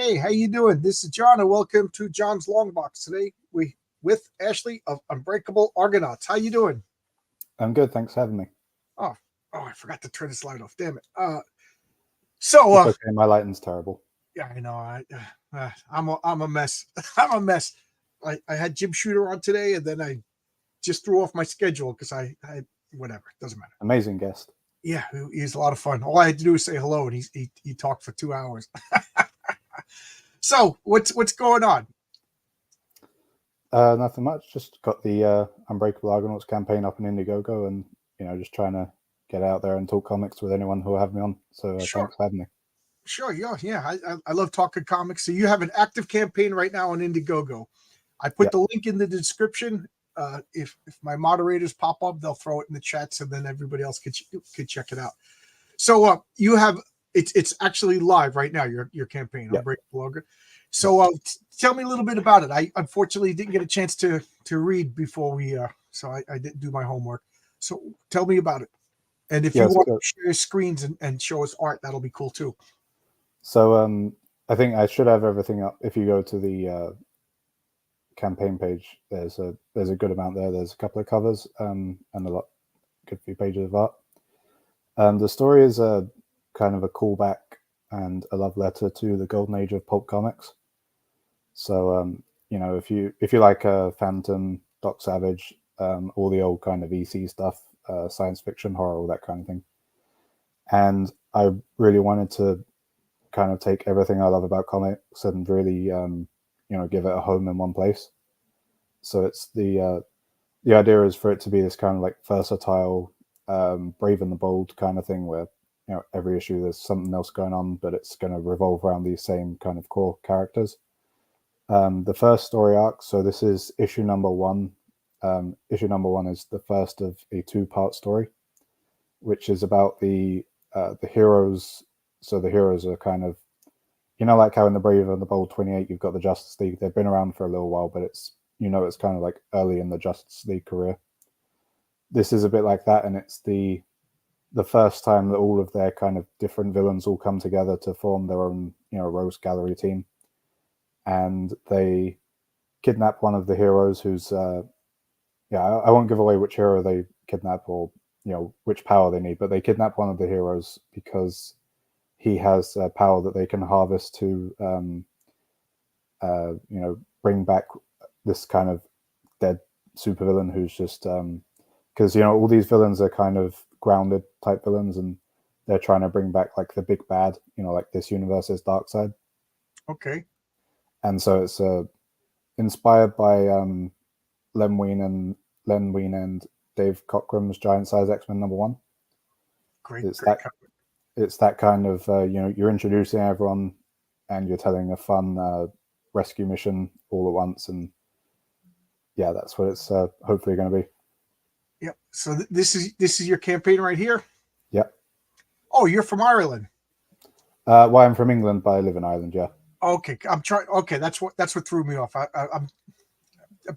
Hey, how you doing? This is John, and welcome to John's Long Box. Today we with Ashley of Unbreakable Argonauts. How you doing? I'm good, thanks for having me. Oh, I forgot to turn this light off. Damn it. It's okay. My lighting's terrible. Yeah, I know. I'm a mess. I'm a mess. I had Jim Shooter on today, and then I just threw off my schedule because I whatever. Doesn't matter. Amazing guest. Yeah, he's a lot of fun. All I had to do was say hello, and he talked for 2 hours. So what's going on? Nothing much. Just got the Unbreakable Argonauts campaign up in Indiegogo, and just trying to get out there and talk comics with anyone who will have me on. So Sure. Thanks for having me. Sure, yeah. I love talking comics. So you have an active campaign right now on Indiegogo. I put the link in the description. If my moderators pop up, they'll throw it in the chats, and then everybody else could check it out. So you have it's actually live right now. Your campaign, Unbreakable Argonauts. So tell me a little bit about it. I unfortunately didn't get a chance to read before we so I didn't do my homework. So tell me about it. And if you want to share screens and show us art, that'll be cool too. So I think I should have everything up. If you go to the campaign page, there's a good amount there. There's a couple of covers and a good few pages of art. The story is a kind of a callback and a love letter to the golden age of pulp comics. So if you like Phantom, Doc Savage, all the old kind of EC stuff, science fiction, horror, all that kind of thing. And I really wanted to kind of take everything I love about comics and really give it a home in one place. So it's the idea is for it to be this kind of like versatile, brave and the bold kind of thing where every issue there's something else going on, but it's going to revolve around these same kind of core characters. The first story arc, so this is issue number 1. Issue number 1 is the first of a 2-part story, which is about the heroes. So the heroes are kind of, like how in the Brave and the Bold 28, you've got the Justice League. They've been around for a little while, but it's kind of like early in the Justice League career. This is a bit like that, and it's the first time that all of their kind of different villains all come together to form their own, rogues gallery team. And they kidnap one of the heroes who's, I won't give away which hero they kidnap or, which power they need, but they kidnap one of the heroes because he has a power that they can harvest to, bring back this kind of dead supervillain who's just, because, all these villains are kind of grounded type villains, and they're trying to bring back like the big bad, like this universe's dark side. Okay. And so it's inspired by Len Wein and Dave Cockrum's Giant Size X-Men #1. Great. It's that kind of you're introducing everyone and you're telling a fun rescue mission all at once, and that's what it's hopefully going to be. Yep. So this is your campaign right here. Yep. Oh, you're from Ireland. Well, I'm from England, but I live in Ireland. Yeah. Okay, I'm trying. Okay, that's what threw me off. I'm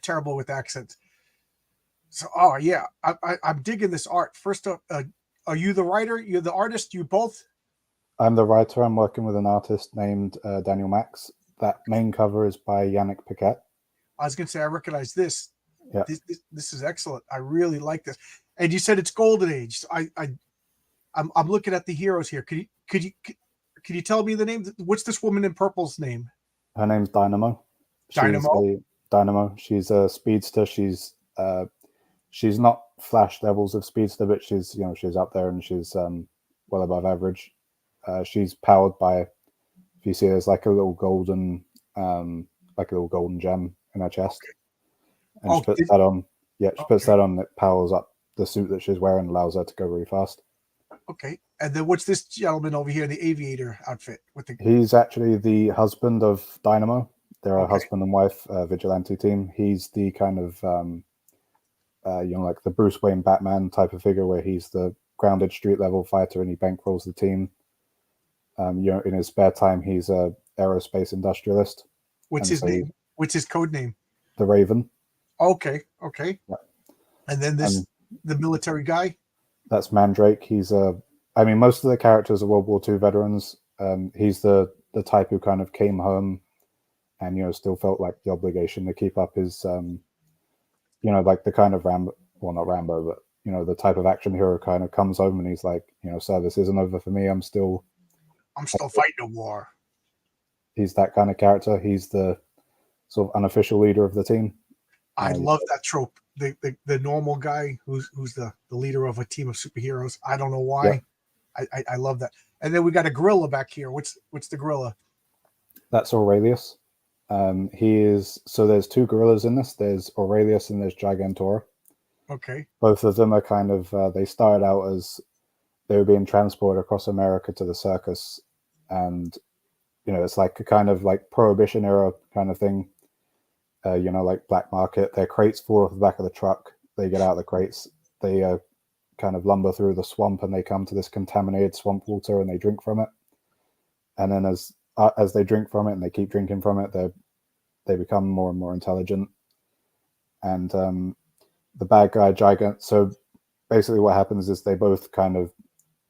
terrible with accents. So, I'm digging this art. First up, are you the writer? You're the artist? You both? I'm the writer. I'm working with an artist named Daniel Max. That main cover is by Yannick Paquette. I was going to say I recognize this. Yeah. This is excellent. I really like this. And you said it's golden age. So I'm looking at the heroes here. Could you tell me the name? What's this woman in purple's name? Her name's Dynamo. Dynamo. She's a speedster. She's not Flash levels of speedster, but she's up there, and she's well above average. She's powered by, if you see, there's like a little golden gem in her chest, and she puts that on. Yeah, she puts that on. It powers up the suit that she's wearing, allows her to go really fast. Okay, and then what's this gentleman over here in the aviator outfit? He's actually the husband of Dynamo. They're a husband and wife vigilante team. He's the kind of like the Bruce Wayne Batman type of figure, where he's the grounded street level fighter and he bankrolls the team. In his spare time, he's a aerospace industrialist. What's his name? What's his code name? The Raven. Okay. Yeah. And then the military guy. That's Mandrake. He's most of the characters are World War II veterans. He's the the type who kind of came home and, you know, still felt like the obligation to keep up his, you know, like the kind of Rambo, well, not Rambo, but, you know, the type of action hero kind of comes home and he's like, you know, service isn't over for me. I'm still fighting a war. He's that kind of character. He's the sort of unofficial leader of the team. I love that trope. The normal guy who's the leader of a team of superheroes. I don't know why. Yeah. I love that. And then we got a gorilla back here. What's the gorilla? That's Aurelius. He is, so there's two gorillas in this. There's Aurelius and there's Gigantor. Okay. Both of them are kind of, they started out as they were being transported across America to the circus. And, you know, it's like a kind of like Prohibition era kind of thing. You know, like black market. Their crates fall off the back of the truck. They get out of the crates. They kind of lumber through the swamp and they come to this contaminated swamp water and they drink from it. And then as they drink from it and they keep drinking from it, they become more and more intelligent. And the bad guy Gigant. So basically, what happens is they both kind of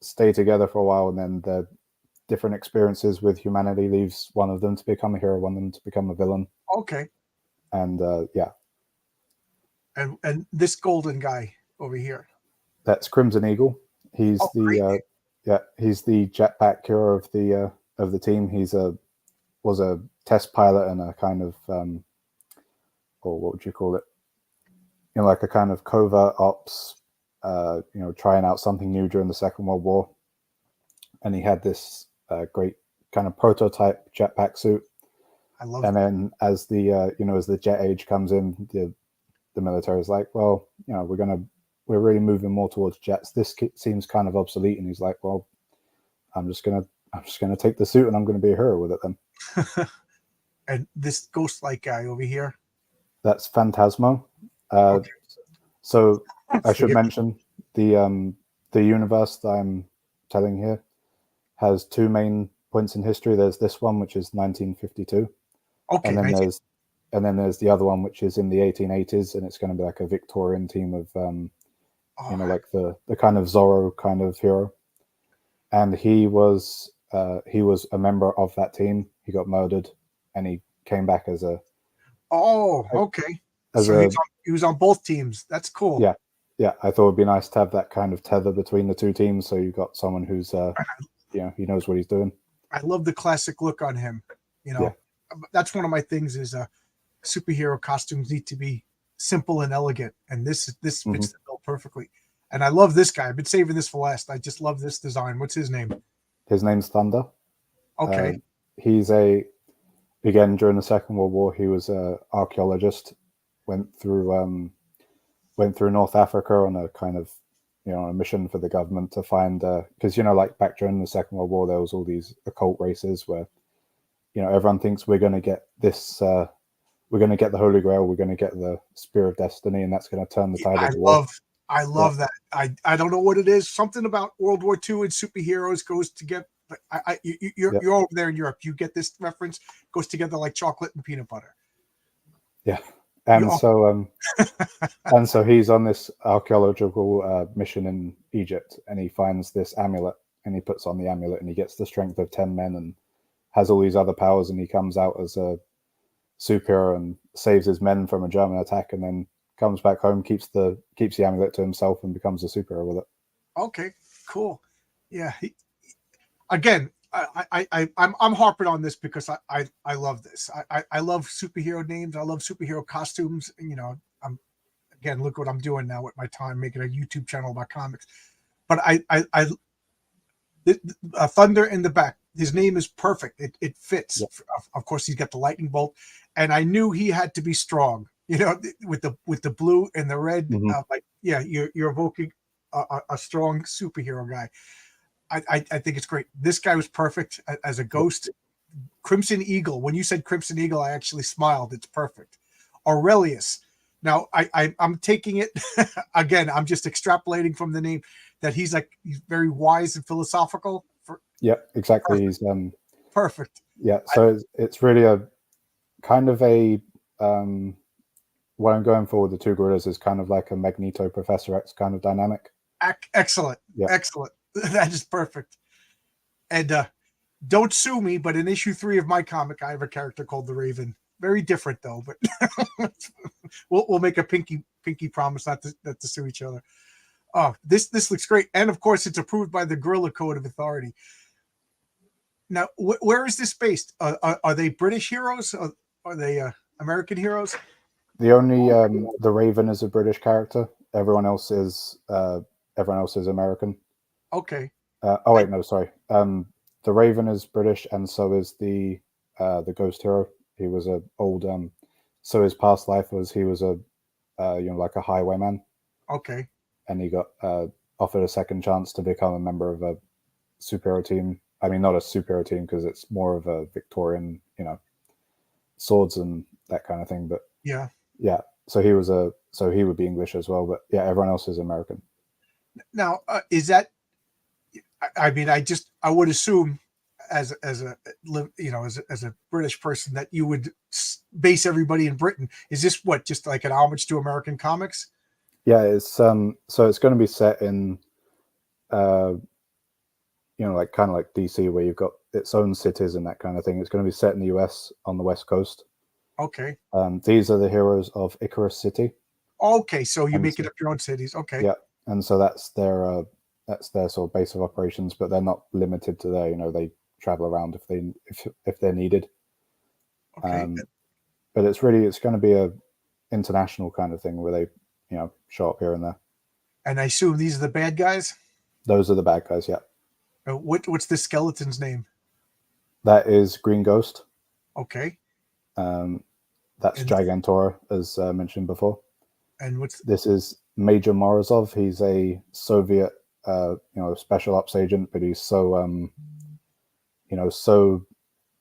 stay together for a while, and then the different experiences with humanity leaves one of them to become a hero, one of them to become a villain. Okay. And yeah. And this golden guy over here. That's Crimson Eagle. He's he's the jetpack hero of the team. He's was a test pilot and a kind of or what would you call it? You know, like a kind of covert ops, you know, trying out something new during the Second World War. And he had this great kind of prototype jetpack suit. I love and that. Then as the you know, as the jet age comes in, the military is like, well, you know, we're really moving more towards jets. This seems kind of obsolete. And he's like, well, I'm just gonna take the suit and I'm gonna be a hero with it then. And this ghost-like guy over here. That's Phantasmo. Okay. So I should mention the universe that I'm telling here has two main points in history. There's this one, which is 1952. Okay. And then there's the other one, which is in the 1880s, and it's going to be like a Victorian team of you know, like the kind of Zorro kind of hero. And he was a member of that team. He got murdered, and he came back as a. Oh, okay. So he was on both teams. That's cool. Yeah, yeah. I thought it'd be nice to have that kind of tether between the two teams. So you've got someone who's, you know, he knows what he's doing. I love the classic look on him. You know, that's one of my things is superhero costumes need to be simple and elegant, and this fits the bill perfectly. And I love this guy. I've been saving this for last. I just love this design. What's his name? His name's Thunder. Okay. He's again, during the Second World War, he was an archaeologist. Went through North Africa on a kind of, you know, a mission for the government to find, because, you know, like back during the Second World War, there was all these occult races where, you know, everyone thinks we're going to get this, we're going to get the Holy Grail, we're going to get the Spear of Destiny, and that's going to turn the tide of the war. I love that. I don't know what it is. Something about World War II and superheroes goes together. You're over there in Europe. You get this reference. Goes together like chocolate and peanut butter. Yeah, and so he's on this archaeological mission in Egypt, and he finds this amulet, and he puts on the amulet, and he gets the strength of 10 men, and has all these other powers, and he comes out as a superhero and saves his men from a German attack, and then comes back home, keeps the amulet to himself, and becomes a superhero with it. Okay, cool. Yeah. Again, I'm harping on this because I love this. I love superhero names. I love superhero costumes. You know, again, look what I'm doing now with my time, making a YouTube channel about comics. But Thunder in the back. His name is perfect. It fits. Yep. Of course, he's got the lightning bolt, and I knew he had to be strong. You know, with the blue and the red, you're evoking a strong superhero guy. I think it's great. This guy was perfect as a ghost. Crimson Eagle. When you said Crimson Eagle, I actually smiled. It's perfect. Aurelius. Now I'm taking it again. I'm just extrapolating from the name that he's very wise and philosophical. Yep, exactly. Perfect. He's perfect. Yeah, so it's really a kind of a what I'm going for with the two gorillas is kind of like a Magneto Professor X kind of dynamic. Excellent. Yeah. Excellent. That is perfect. And don't sue me, but in issue 3 of my comic, I have a character called the Raven. Very different though, but we'll make a pinky promise not to sue each other. Oh, this looks great, and of course, it's approved by the Guerrilla Code of Authority. Now, where is this based? Are they British heroes? Are they American heroes? The only the Raven is a British character. Everyone else is American. Okay. Oh wait, no, sorry. The Raven is British, and so is the Ghost Hero. He was a old. So his past life was he was a like a highwayman. Okay. And he got offered a second chance to become a member of a superhero team. I mean, not a superhero team because it's more of a Victorian, swords and that kind of thing. But yeah. So he would be English as well. But yeah, everyone else is American. Now, is that? I mean, I would assume as a British person that you would base everybody in Britain. Is this just like an homage to American comics? Yeah, it's so it's going to be set in like kind of like DC, where you've got its own cities and that kind of thing. It's going to be set in the US on the West Coast. Okay. These are the heroes of Icarus City. Okay, so you make it up your own cities. Okay. Yeah, and so that's their sort of base of operations, but they're not limited to there. They travel around if they're needed. Okay. But it's going to be a international kind of thing where they show up here and there. And I assume these are the bad guys? Those are the bad guys, yeah. What's the skeleton's name? That is Green Ghost. Okay. That's Gigantora, as mentioned before. And this is Major Morozov. He's a Soviet, special ops agent, but he's so, so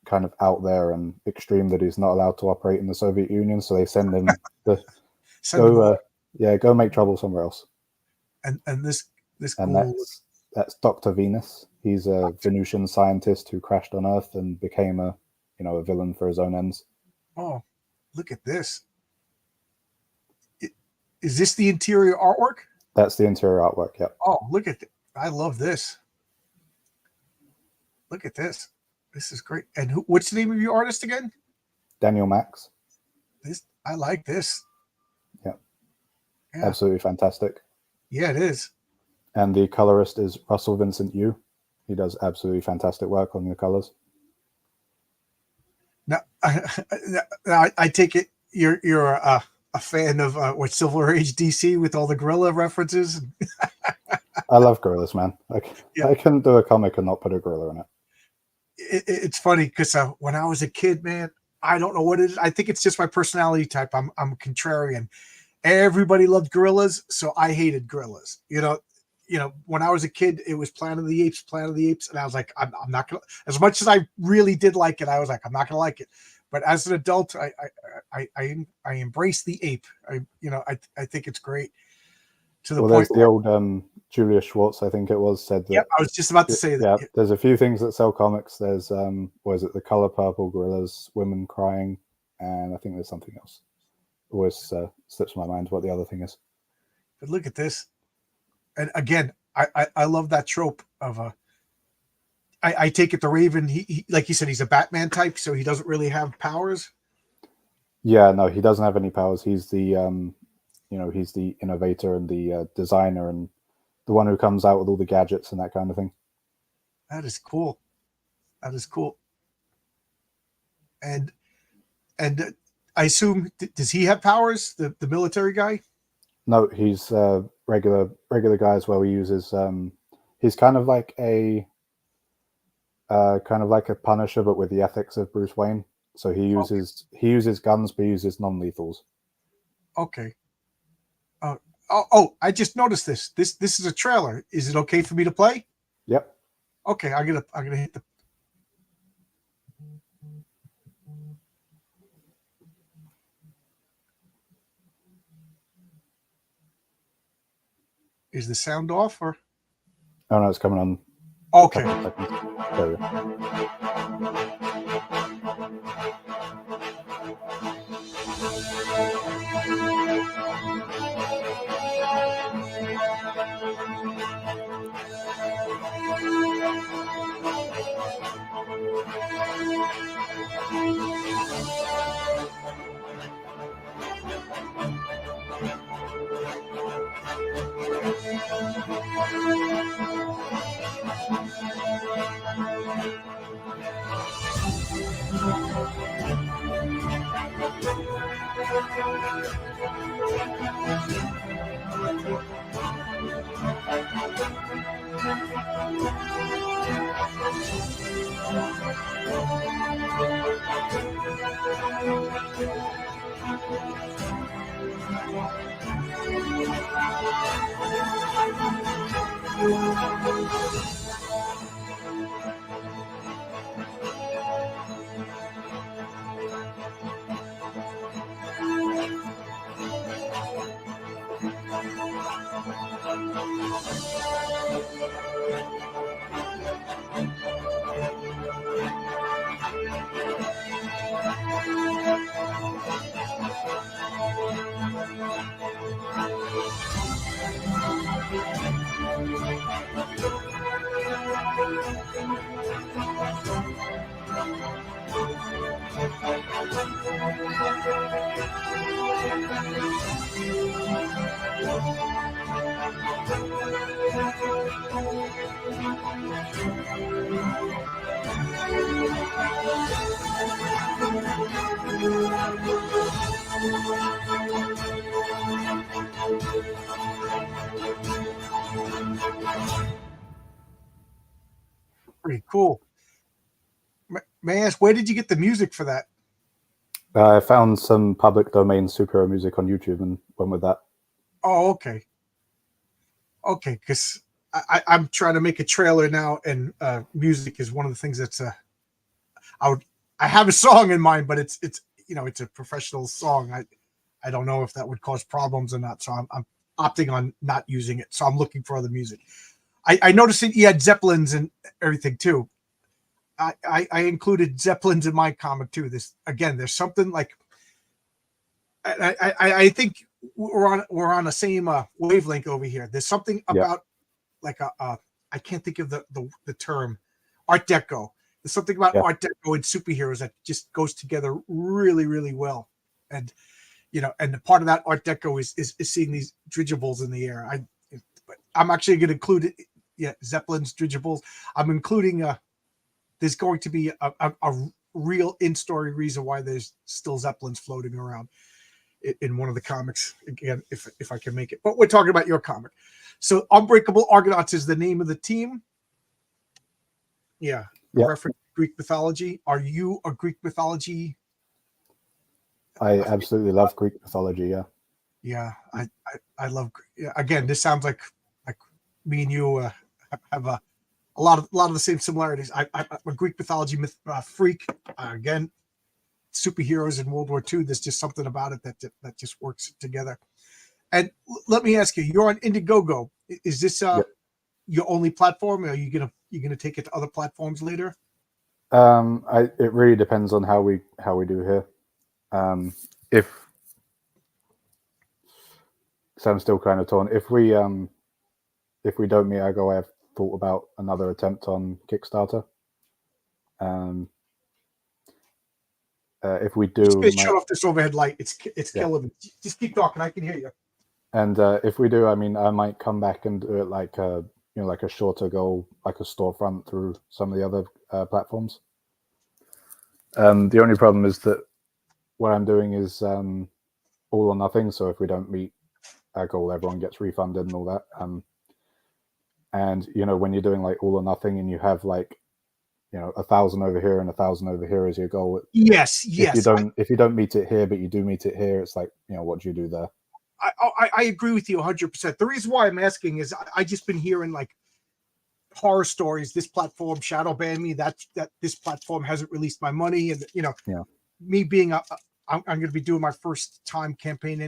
kind of out there and extreme that he's not allowed to operate in the Soviet Union. So they send him go make trouble somewhere else. And this and that's Dr. Venus. He's a Venusian scientist who crashed on Earth and became a villain for his own ends. Oh, look at this. Is this the interior artwork? That's the interior artwork, yeah. Oh, look at it. I love this. Look at this. This is great. And what's the name of your artist again? Daniel Max. I like this. Yeah. Absolutely fantastic. Yeah, it is. And the colorist is Russell Vincent Yu. He does absolutely fantastic work on the colors. Now, I take it you're a fan of Silver Age DC with all the gorilla references. I love gorillas, man. I couldn't do a comic and not put a gorilla in it. It's funny because when I was a kid, man, I don't know what it is. I think it's just my personality type. I'm a contrarian. Everybody loved gorillas, so I hated gorillas. When I was a kid, it was Planet of the Apes, and I was like, I'm not gonna. As much as I really did like it, I was like, I'm not gonna like it. But as an adult, I embrace the ape. I think it's great. To the point. There's the old Julius Schwartz, I think it was, said that. Yeah, I was just about to say that. Yeah, there's a few things that sell comics. There's the Color Purple gorillas, women crying, and I think there's something else. Always slips my mind what the other thing is. But look at this. And again, I love that trope of I take it the Raven, he like you said, he's a Batman type, so he doesn't really have powers. Yeah, no, he doesn't have any powers. He's the he's the innovator and the designer and the one who comes out with all the gadgets and that kind of thing. That is cool. And I assume, does he have powers, the military guy? No, he's regular guy as well. He uses he's kind of like a Punisher, but with the ethics of Bruce Wayne. So he uses guns, but he uses non-lethals. Okay. I just noticed this. This is a trailer. Is it okay for me to play? Yep. Okay, I'm gonna hit the. Is the sound off or? Oh no, it's coming on. Okay. There we go. Pretty cool. May I ask, where did you get the music for that? I found some public domain superhero music on YouTube and went with that. Oh, okay. Okay, because I'm trying to make a trailer now, and music is one of the things that's I have a song in mind, but it's it's a professional song. I don't know if that would cause problems or not, so I'm opting on not using it. So I'm looking for other music. I noticed that you had Zeppelins and everything too. I included Zeppelins in my comic too. There's something like I think we're on the same wavelength over here. There's something about like I can't think of the term, Art Deco. There's something about Art Deco and superheroes that just goes together really, really well. And and the part of that Art Deco is seeing these dirigibles in the air. I'm actually going to include it. Yeah, Zeppelin's dirigibles. I'm including there's going to be a real in-story reason why there's still Zeppelins floating around in one of the comics, again, if I can make it. But we're talking about your comic. So Unbreakable Argonauts is the name of the team. Yeah. Reference to Greek mythology. Are you a Greek mythology? I absolutely love Greek mythology, yeah. Yeah, I love. Again, this sounds like me and you have a lot of the same similarities. I'm a Greek mythology freak. Again, superheroes in World War II. There's just something about it that just works together. And let me ask you, you're on Indiegogo. Is this your only platform? Or are you gonna take it to other platforms later? It really depends on how we do here. So I'm still kind of torn. If we don't meet our goal, I have thought about another attempt on Kickstarter. If we do, just shut off this overhead light. It's killing me. Just keep talking. I can hear you. And if we do, I mean, I might come back and do it like like a shorter goal, like a storefront through some of the other platforms. The only problem is that what I'm doing is all or nothing. So if we don't meet our goal, everyone gets refunded and all that. And when you're doing like all or nothing, and you have like 1,000 over here and 1,000 over here as your goal. Yes. If you don't meet it here, but you do meet it here, it's like what do you do there? I agree with you 100%. The reason why I'm asking is I just been hearing like horror stories. This platform shadow banned me. That this platform hasn't released my money, and me being I'm going to be doing my first time campaign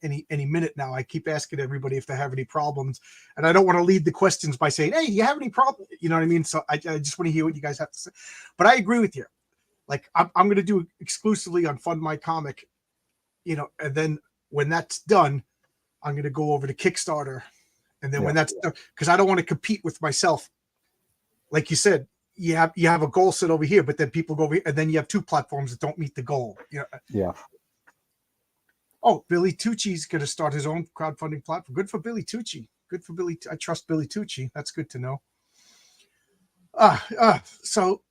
any minute now. I keep asking everybody if they have any problems, and I don't want to lead the questions by saying, "Hey, you have any problem?" You know what I mean? So I just want to hear what you guys have to say. But I agree with you. Like I'm going to do it exclusively on Fund My Comic, and then when that's done, I'm going to go over to Kickstarter, and then when that's done, because I don't want to compete with myself. Like you said, you have a goal set over here, but then people go over here, and then you have two platforms that don't meet the goal. Yeah. Oh, Billy Tucci's going to start his own crowdfunding platform. Good for Billy Tucci. Good for Billy. I trust Billy Tucci. That's good to know. So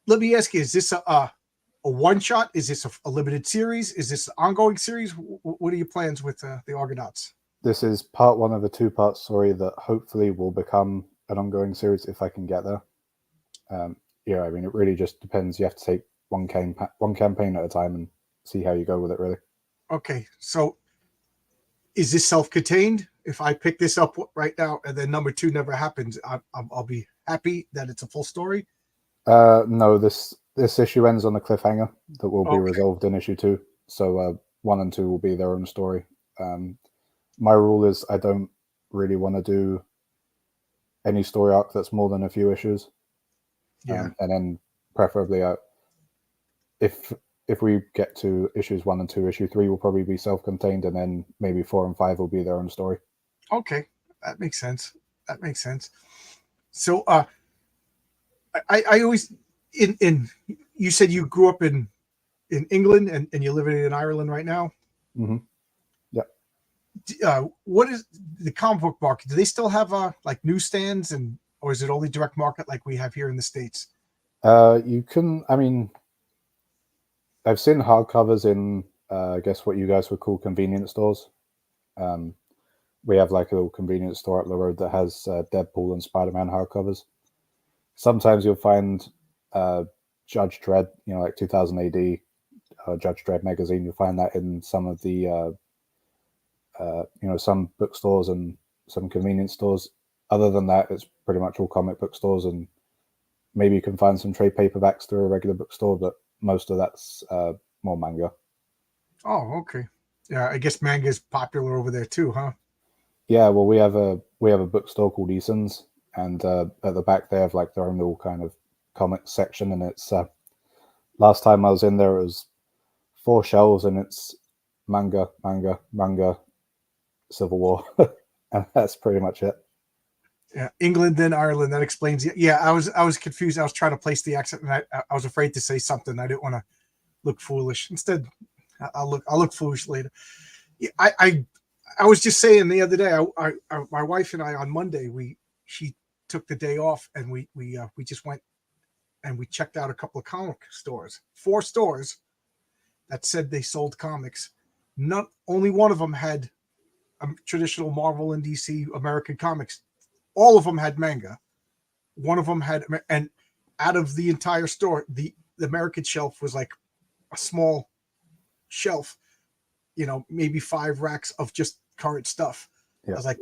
let me ask you: is this a one shot? Is this a limited series? Is this an ongoing series? What are your plans with the Argonauts? This is part one of a 2-part story that hopefully will become an ongoing series if I can get there. Yeah, I mean, it really just depends. You have to take one campaign at a time and see how you go with it, really. Okay, so is this self-contained? If I pick this up right now and then number 2 never happens, I'll be happy that it's a full story. No, this issue ends on a cliffhanger that will be resolved in issue 2. So 1 and 2 will be their own story. My rule is I don't really want to do any story arc that's more than a few issues. Yeah. And then preferably, if we get to issues 1 and 2, issue 3 will probably be self-contained, and then maybe 4 and 5 will be their own story. Okay, that makes sense. So, I always in you said you grew up in England and you're living in Ireland right now. Mm-hmm. Yeah. What is the comic book market? Do they still have like newsstands, or is it only direct market like we have here in the States? You can. I mean, I've seen hardcovers in I guess what you guys would call convenience stores. We have like a little convenience store up the road that has Deadpool and Spider-Man hardcovers. Sometimes you'll find Judge Dredd, like 2000 AD, Judge Dredd magazine. You'll find that in some of the, some bookstores and some convenience stores. Other than that, it's pretty much all comic book stores, and maybe you can find some trade paperbacks through a regular bookstore, but most of that's more manga. Oh, okay. Yeah, I guess manga is popular over there too, huh? Yeah, well, we have a bookstore called Eason's, and at the back they have like their own little kind of comic section, and it's last time I was in there, it was 4 shelves, and it's manga, Civil War, and that's pretty much it. Yeah, England, then Ireland. That explains it. Yeah, I was confused. I was trying to place the accent, and I was afraid to say something. I didn't want to look foolish. Instead, I'll look foolish later. Yeah, I was just saying the other day. My wife and I on Monday she took the day off, and we just went and we checked out a couple of comic stores. 4 stores that said they sold comics. Only one of them had traditional Marvel and DC American comics. All of them had manga. One of them had, and out of the entire store, the American shelf was like a small shelf, maybe 5 racks of just current stuff. Yeah. I was like,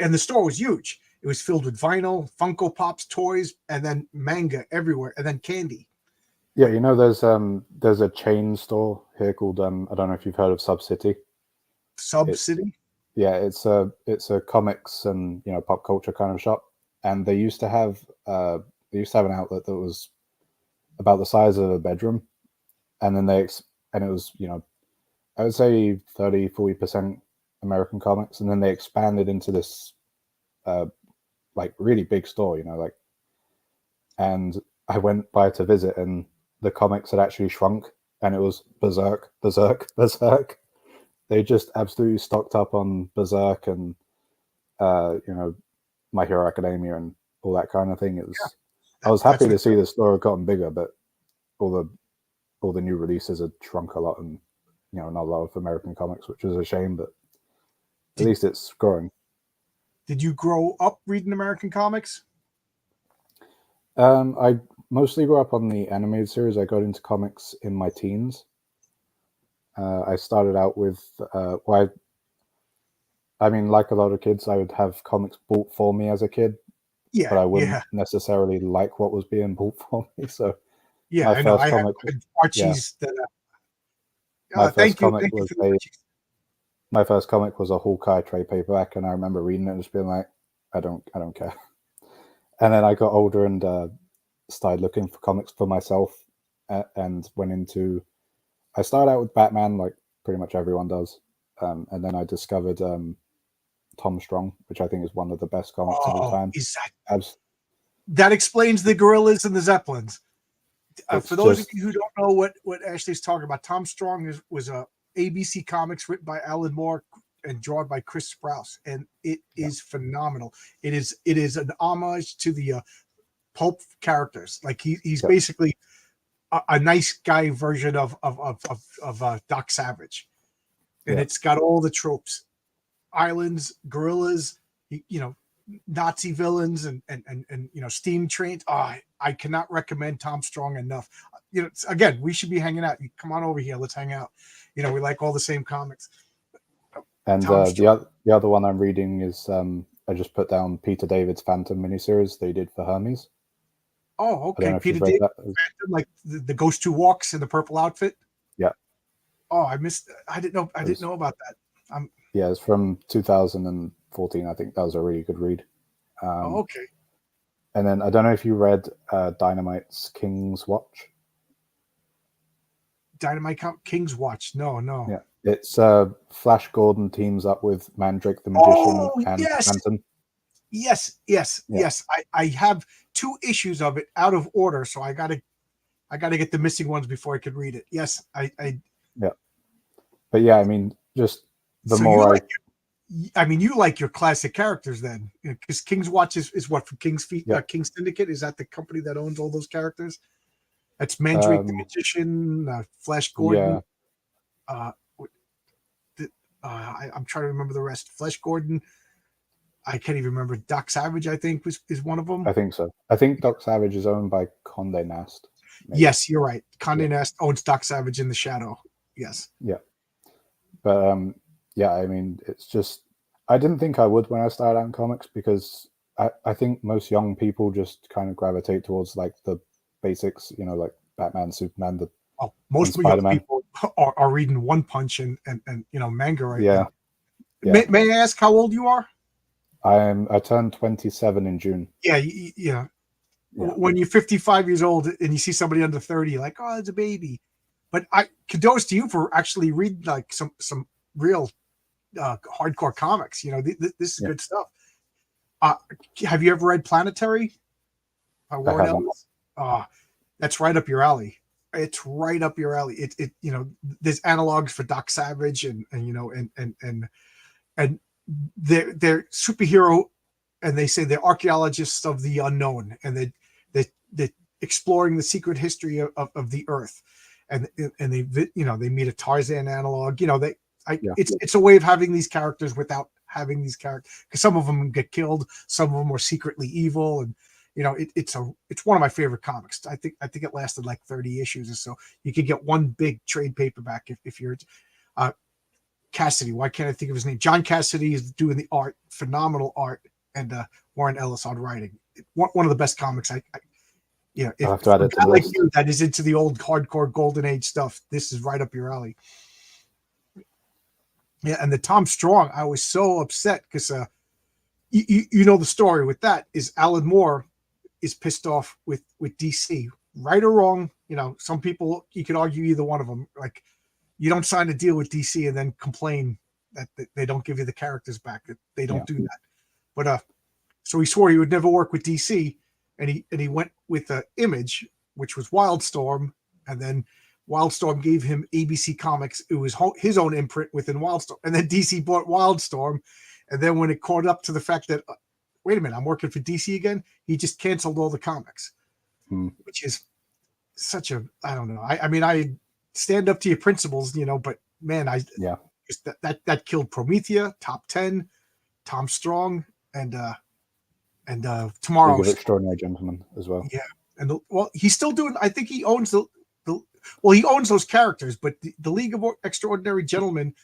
and the store was huge. It was filled with vinyl, Funko Pops, toys, and then manga everywhere, and then candy. Yeah, there's a chain store here called I don't know if you've heard of Sub City. Sub City? Yeah, it's a comics and pop culture kind of shop, and they used to have an outlet that was about the size of a bedroom, and then it was I would say 30-40% American comics, and then they expanded into this like really big store, and I went by to visit, and the comics had actually shrunk, and it was Berserk. They just absolutely stocked up on Berserk and My Hero Academia and all that kind of thing. It was. Yeah, I was happy to see the store had gotten bigger, but all the new releases had shrunk a lot, and not a lot of American comics, which is a shame. But at least it's growing. Did you grow up reading American comics? I mostly grew up on the animated series. I got into comics in my teens. I started out with, like a lot of kids, I would have comics bought for me as a kid, but I wouldn't necessarily like what was being bought for me. So, my first comic, my first comic was a Hawkeye trade paperback, and I remember reading it and just being like, I don't care. And then I got older and started looking for comics for myself, and went into. I started out with Batman, like pretty much everyone does, and then I discovered Tom Strong, which I think is one of the best comics of all time. That explains the gorillas and the Zeppelins. For those of you who don't know what Ashley's talking about, Tom Strong was a ABC Comics written by Alan Moore and drawn by Chris Sprouse, and it is phenomenal. It is an homage to the pulp characters. Like he's basically a nice guy version of Doc Savage, and it's got all the tropes, islands, gorillas, Nazi villains, and steam trains. Oh, I cannot recommend Tom Strong enough. Again, we should be hanging out. You come on over here, let's hang out. We like all the same comics. And the other one I'm reading is I just put down Peter David's Phantom miniseries they did for Hermes. Oh, okay. Peter David, Phantom, like the Ghost Who Walks in the purple outfit. Yeah. Oh, I missed. I didn't know about that. Yeah, it's from 2014. I think that was a really good read. Okay. And then I don't know if you read Dynamite's King's Watch. Dynamite King's Watch. No. Yeah, it's Flash Gordon teams up with Mandrake the Magician and Phantom. Yes. I have 2 issues of it out of order, so I gotta get the missing ones before I could read it. Yes, Yeah, but yeah, I mean, just the so more you like your classic characters then, because King's Watch is what, from King's Syndicate? Is that the company that owns all those characters? That's Mandrake the Magician, Flash Gordon. Yeah. I'm trying to remember the rest. Flash Gordon. I can't even remember. Doc Savage, I think, is one of them. I think so. I think Doc Savage is owned by Condé Nast. Maybe. Yes, you're right. Condé Nast owns Doc Savage in the Shadow. Yes. Yeah. But yeah, I mean, it's just, I didn't think I would when I started out in comics, because I think most young people just kind of gravitate towards like the basics, like Batman, Superman, most young people are reading One Punch and manga right now. Yeah. May I ask how old you are? I turned 27 in June. Yeah. When you're 55 years old and you see somebody under 30, you're like, oh, it's a baby. But I kudos to you for actually reading like some real hardcore comics. This is good stuff. Have you ever read Planetary? Warren Ellis? That's right up your alley. It's right up your alley. It there's analogs for Doc Savage and they're superhero, and they say they're archaeologists of the unknown, and they're exploring the secret history of the earth, and they meet a Tarzan analog. It's a way of having these characters without having these characters, because some of them get killed, some of them are secretly evil, and it's one of my favorite comics. I think it lasted like 30 issues or so. You could get one big trade paperback if you're Cassidy. Why can't I think of his name? John Cassidy is doing the art, phenomenal art, and Warren Ellis on writing. One of the best comics. If like you that is into the old hardcore golden age stuff, this is right up your alley. Yeah, and the Tom Strong, I was so upset because you know the story with that is Alan Moore is pissed off with DC, right or wrong. Some people, you could argue either one of them. Like, you don't sign a deal with DC and then complain that they don't give you the characters back. That they don't do that. But so he swore he would never work with DC, and he went with Image, which was Wildstorm, and then Wildstorm gave him ABC Comics. It was his own imprint within Wildstorm, and then DC bought Wildstorm, and then when it caught up to the fact that wait a minute, I'm working for DC again, he just canceled all the comics, which is such a, I don't know. I mean, I stand up to your principles, but man, that killed Promethea, Top 10, Tom Strong, and Tomorrow's Extraordinary Gentleman as well. Yeah, and he's still doing. I think he owns he owns those characters, but the League of Extraordinary Gentlemen,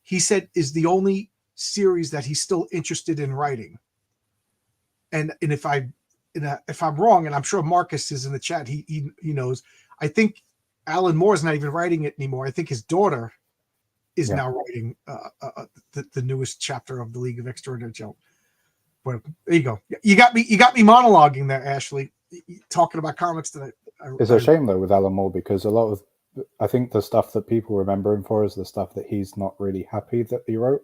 he said, is the only series that he's still interested in writing. And if I'm wrong, and I'm sure Marcus is in the chat, he knows. I think Alan Moore's not even writing it anymore. I think his daughter is now writing the newest chapter of the League of Extraordinary Gentlemen. But there you go. You got me monologuing there, Ashley, talking about comics that it's a shame though with Alan Moore, because a lot of, I think the stuff that people remember him for is the stuff that he's not really happy that he wrote,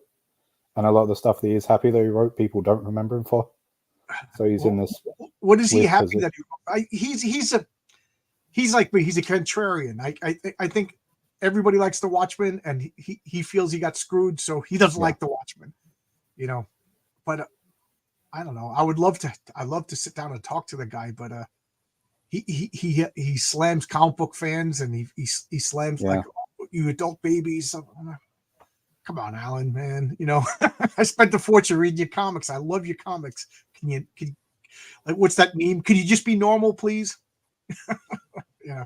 and a lot of the stuff that he is happy that he wrote, people don't remember him for. So he's in this. What is he happy that he's like me? He's a contrarian. I think everybody likes the Watchmen, and he feels he got screwed, so he doesn't like the Watchmen. But I don't know. I'd love to sit down and talk to the guy, but he slams comic book fans, and he slams Yeah. like, you adult babies. Come on, Alan, man. You know, I spent a fortune reading your comics. I love your comics. Can like, what's that meme? Could you just be normal, please? Yeah.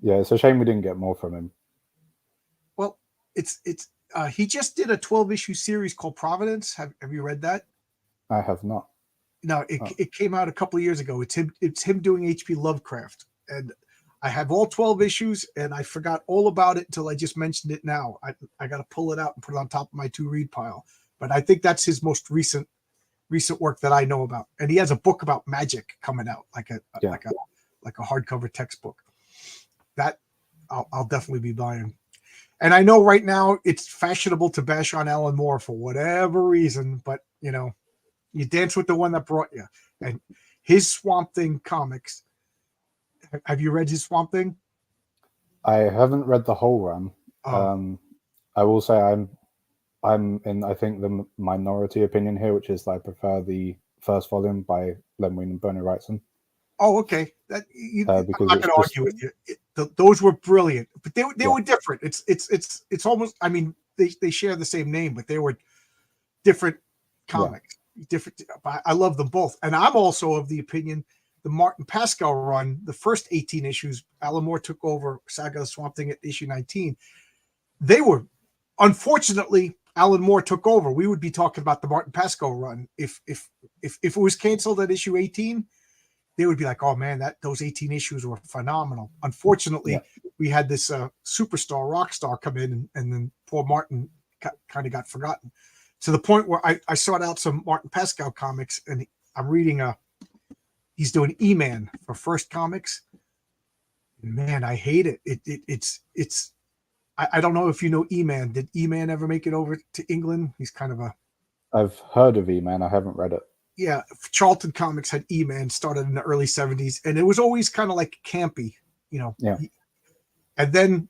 Yeah, it's a shame we didn't get more from him. Well, it's he just did a 12-issue series called Providence. Have you read that? I have not. No, it came out a couple of years ago. It's him doing H.P. Lovecraft, and I have all 12 issues, and I forgot all about it until I just mentioned it now. I got to pull it out and put it on top of my to read pile. But I think that's his most recent work that I know about. And he has a book about magic coming out, like a hardcover textbook. That I'll definitely be buying. And I know right now it's fashionable to bash on Alan Moore for whatever reason, but you know, you dance with the one that brought you. And his Swamp Thing comics. Have you read his Swamp Thing? I haven't read the whole run. Oh. I will say I'm in, I think, the minority opinion here, which is that I prefer the first volume by Len Wein and Bernie Wrightson. Oh, okay. Because I'm not going to argue with you. Those were brilliant, but they were different. It's almost. I mean, they share the same name, but they were different comics. Yeah. Different. I love them both, and I'm also of the opinion the Martin Pascal run, the first 18 issues, Alan Moore took over Saga of Swamp Thing at issue 19. They were, unfortunately, Alan Moore took over. We would be talking about the Martin Pascal run if it was canceled at issue 18. They would be like, oh man, those 18 issues were phenomenal. Unfortunately, we had this superstar, rock star come in, and then poor Martin kind of got forgotten. To the point where I sought out some Martin Pascal comics, and I'm reading he's doing E-Man for First Comics. Man, I hate it. It's I don't know if you know E-Man. Did E-Man ever make it over to England? He's kind of I've heard of E-Man. I haven't read it. Yeah, Charlton Comics had E-Man, started in the early 70s, and it was always kind of like campy, you know. Yeah. And then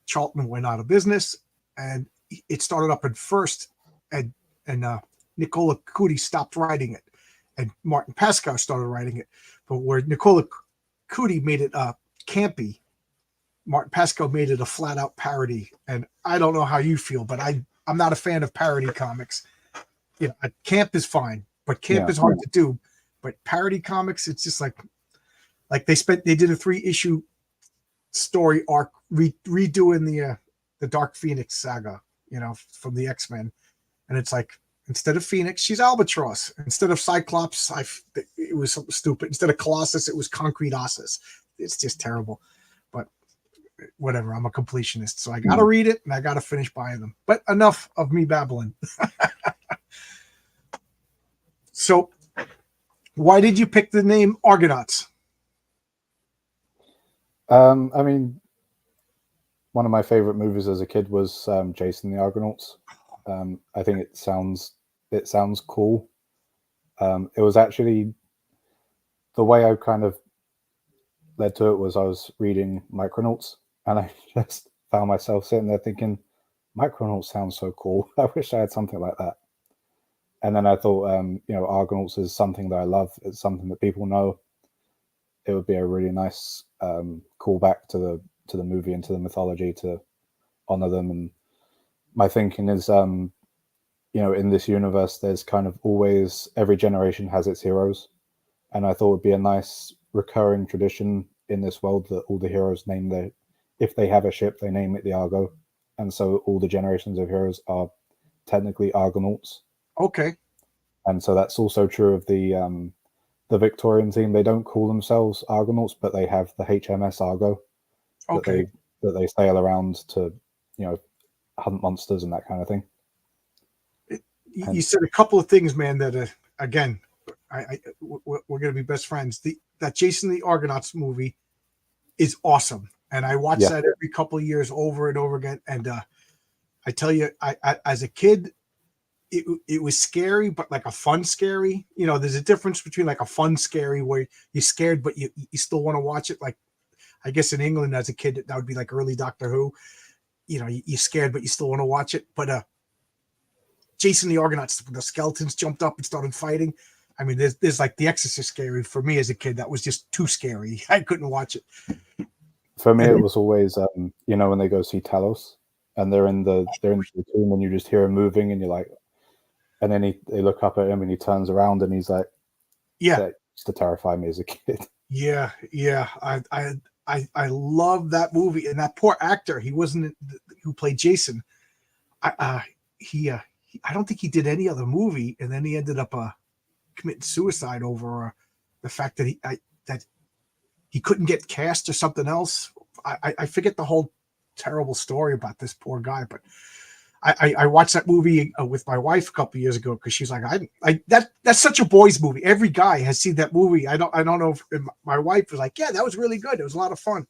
Charlton went out of business, and it started up at First, and Nicola Cudi stopped writing it, and Martin Pascal started writing it. But where Nicola Cudi made it campy, Martin Pascal made it a flat-out parody. And I don't know how you feel, but I'm not a fan of parody comics. You know, camp is fine. But camp is hard to do. But parody comics, it's just like they did a 3-issue story arc redoing the Dark Phoenix saga, you know, from the X-Men. And it's like, instead of Phoenix, she's Albatross. Instead of Cyclops, it was something stupid. Instead of Colossus, it was Concrete Ossus. It's just terrible. But whatever, I'm a completionist. So I got to read it, and I got to finish buying them. But enough of me babbling. So, why did you pick the name Argonauts? I mean, one of my favorite movies as a kid was Jason the Argonauts. I think it sounds cool. It was actually the way I kind of led to it was I was reading Micronauts, and I just found myself sitting there thinking, Micronauts sounds so cool. I wish I had something like that. And then I thought, you know, Argonauts is something that I love. It's something that people know. It would be a really nice callback to the movie and to the mythology to honor them. And my thinking is, you know, in this universe, there's kind of always, every generation has its heroes. And I thought it would be a nice recurring tradition in this world that all the heroes name if they have a ship, they name it the Argo. And so all the generations of heroes are technically Argonauts. Okay. And so that's also true of the Victorian team. They don't call themselves Argonauts, but they have the HMS Argo that they sail around to, you know, hunt monsters and that kind of thing. You said a couple of things, man, that again, we're going to be best friends. That Jason the Argonauts movie is awesome, and I watch that every couple of years over and over again. And I tell you, I as a kid, it was scary, but like a fun scary. You know, there's a difference between like a fun scary where you're scared, but you still want to watch it. Like, I guess in England as a kid, that would be like early Doctor Who. You know, you're scared, but you still want to watch it. But Jason the Argonauts, the skeletons jumped up and started fighting. I mean, there's like The Exorcist scary for me as a kid. That was just too scary. I couldn't watch it. For me, And it then- was always you know, when they go see Talos and they're in the tomb and you just hear him moving and you're like, and then they look up at him and he turns around and he's like, yeah, that used to terrify me as a kid. yeah. I love that movie, and that poor actor. He wasn't who played Jason. I don't think he did any other movie, and then he ended up committing suicide over the fact that he couldn't get cast or something else. I forget the whole terrible story about this poor guy, but I watched that movie with my wife a couple of years ago because she's like, that's such a boys movie. Every guy has seen that movie. I don't know if my wife was like, yeah, that was really good. It was a lot of fun.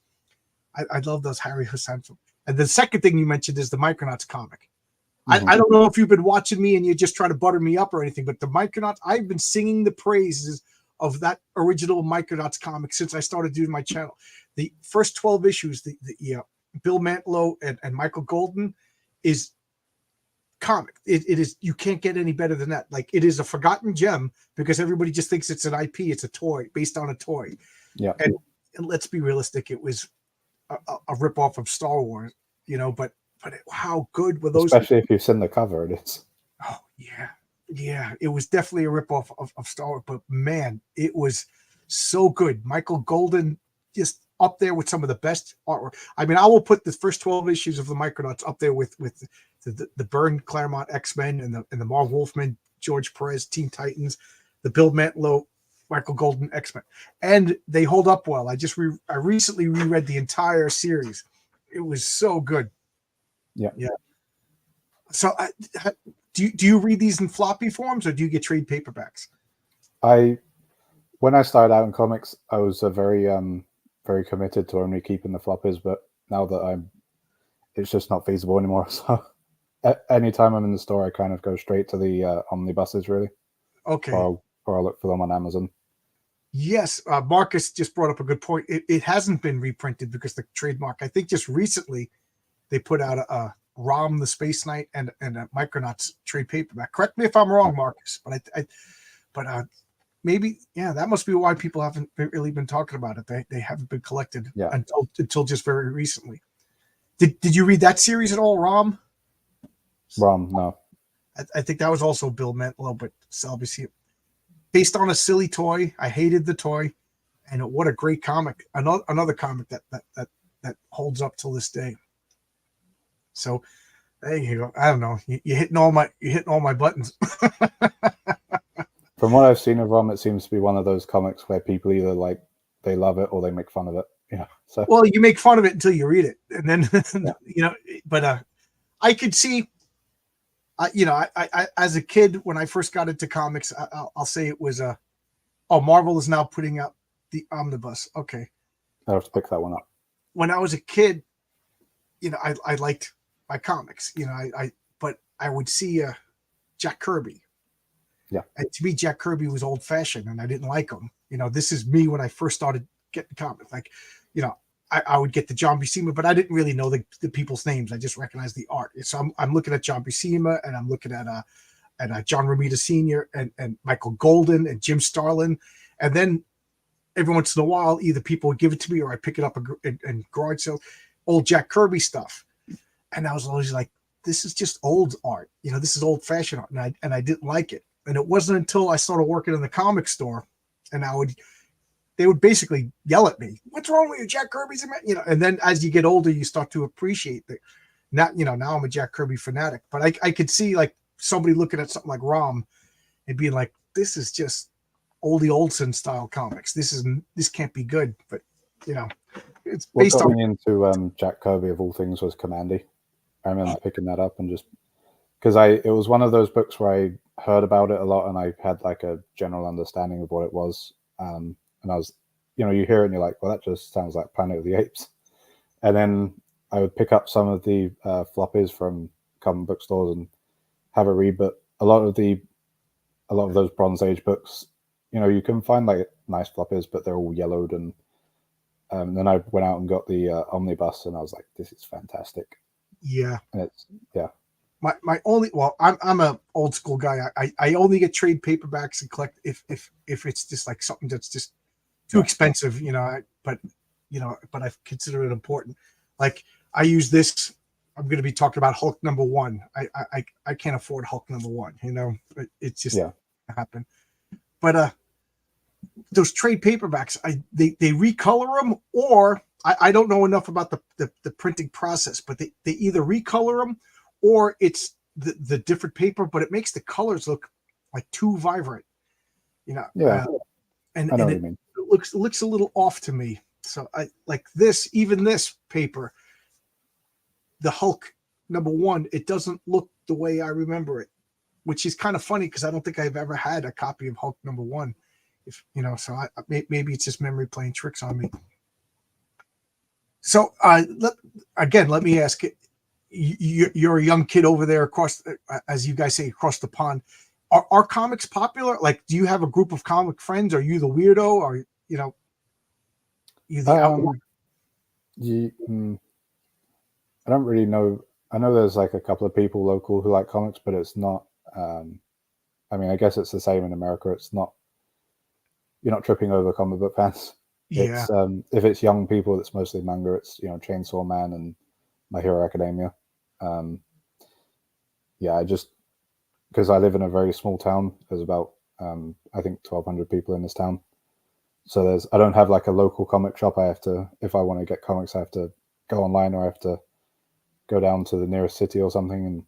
I love those Harry Hussein films. And the second thing you mentioned is the Micronauts comic. Mhm. I don't know if you've been watching me and you're just trying to butter me up or anything, but the Micronauts, I've been singing the praises of that original Micronauts comic since I started doing my channel. The first 12 issues, the Bill Mantlo and Michael Golden is comic. It is, you can't get any better than that. Like, it is a forgotten gem because everybody just thinks it's an IP, it's a toy based on a toy. Yeah. And let's be realistic, it was a ripoff of Star Wars, but how good were those? Especially if you've seen the cover, it is. Oh yeah, it was definitely a ripoff of Star Wars, but man, it was so good. Michael Golden just up there with some of the best artwork. I mean, I will put the first 12 issues of the Micronauts up there with the Byrne Claremont X-Men and the Marv Wolfman, George Perez Teen Titans, the Bill Mantlo, Michael Golden X-Men, and they hold up well. I recently reread the entire series. It was so good. Yeah. So do you read these in floppy forms or do you get trade paperbacks? When I started out in comics, I was very very committed to only keeping the floppies, but now that it's just not feasible anymore. So anytime I'm in the store, I kind of go straight to the omnibuses, really. Okay. Or I'll look for them on Amazon. Yes, Marcus just brought up a good point. It hasn't been reprinted because the trademark. I think just recently they put out a Rom the Space Knight and a Micronauts trade paperback. Correct me if I'm wrong, Marcus, but maybe that must be why people haven't really been talking about it. They haven't been collected until just very recently. Did you read that series at all, Rom? Rom, no. I think that was also Bill Mantlo, but obviously based on a silly toy. I hated the toy, and what a great comic! Another comic that holds up till this day. So there you go. I don't know. You're hitting all my buttons. From what I've seen of Rom, it seems to be one of those comics where people either like they love it or they make fun of it. Yeah. So well, you make fun of it until you read it, and then But I could see. I as a kid when I first got into comics, I'll say it was Marvel is now putting out the omnibus. Okay, I'll have to pick that one up. When I was a kid, I liked my comics. But I would see Jack Kirby. Yeah. And to me, Jack Kirby was old fashioned, and I didn't like him. This is me when I first started getting comics. Like, I would get the John Buscema, but I didn't really know the people's names. I just recognized the art. So I'm looking at John Buscema, and I'm looking at John Romita Sr. and Michael Golden and Jim Starlin, and then every once in a while, either people would give it to me or I pick it up in garage sales, old Jack Kirby stuff, and I was always like, this is just old art. This is old fashioned art, and I didn't like it. And it wasn't until I started working in the comic store, and they would basically yell at me, "What's wrong with you? Jack Kirby's a man," And then as you get older, you start to appreciate that. Now I'm a Jack Kirby fanatic, but I could see like somebody looking at something like Rom and being like, "This is just Oldie Olsen style comics. This can't be good." But it's based what got on me into Jack Kirby of all things was Commandy. I remember picking that up and just because it was one of those books where I heard about it a lot and I had like a general understanding of what it was. And I was, you hear it and you're like, well, that just sounds like Planet of the Apes. And then I would pick up some of the floppies from comic book stores and have a read. But a lot of those Bronze Age books, you can find like nice floppies, but they're all yellowed. And then I went out and got the omnibus, and I was like, this is fantastic. Yeah. And my only, well, I'm a old school guy. I only get trade paperbacks and collect if it's just like something that's just too expensive, but I consider it important. Like I use this. I'm going to be talking about Hulk #1. I can't afford Hulk #1. It's just happen. But those trade paperbacks, they recolor them, or I don't know enough about the printing process, but they either recolor them or it's the different paper, but it makes the colors look like too vibrant. Yeah, and I know what it you mean. looks a little off to me. So I like this, even this paper, the Hulk #1, it doesn't look the way I remember it, which is kind of funny because I don't think I've ever had a copy of Hulk #1. If so maybe it's just memory playing tricks on me. So let me ask it. You're a young kid over there across, as you guys say, across the pond. Are comics popular? Like, do you have a group of comic friends? Are you the weirdo? Or you the outlaw? I don't really know. I know there's like a couple of people local who like comics, but it's not. I mean, I guess it's the same in America. It's not. You're not tripping over comic book fans. Yeah. It's if it's young people, it's mostly manga. It's Chainsaw Man and My Hero Academia. I just because I live in a very small town. There's about I think 1,200 people in this town. So I don't have like a local comic shop. I have to, if I want to get comics, I have to go online or I have to go down to the nearest city or something.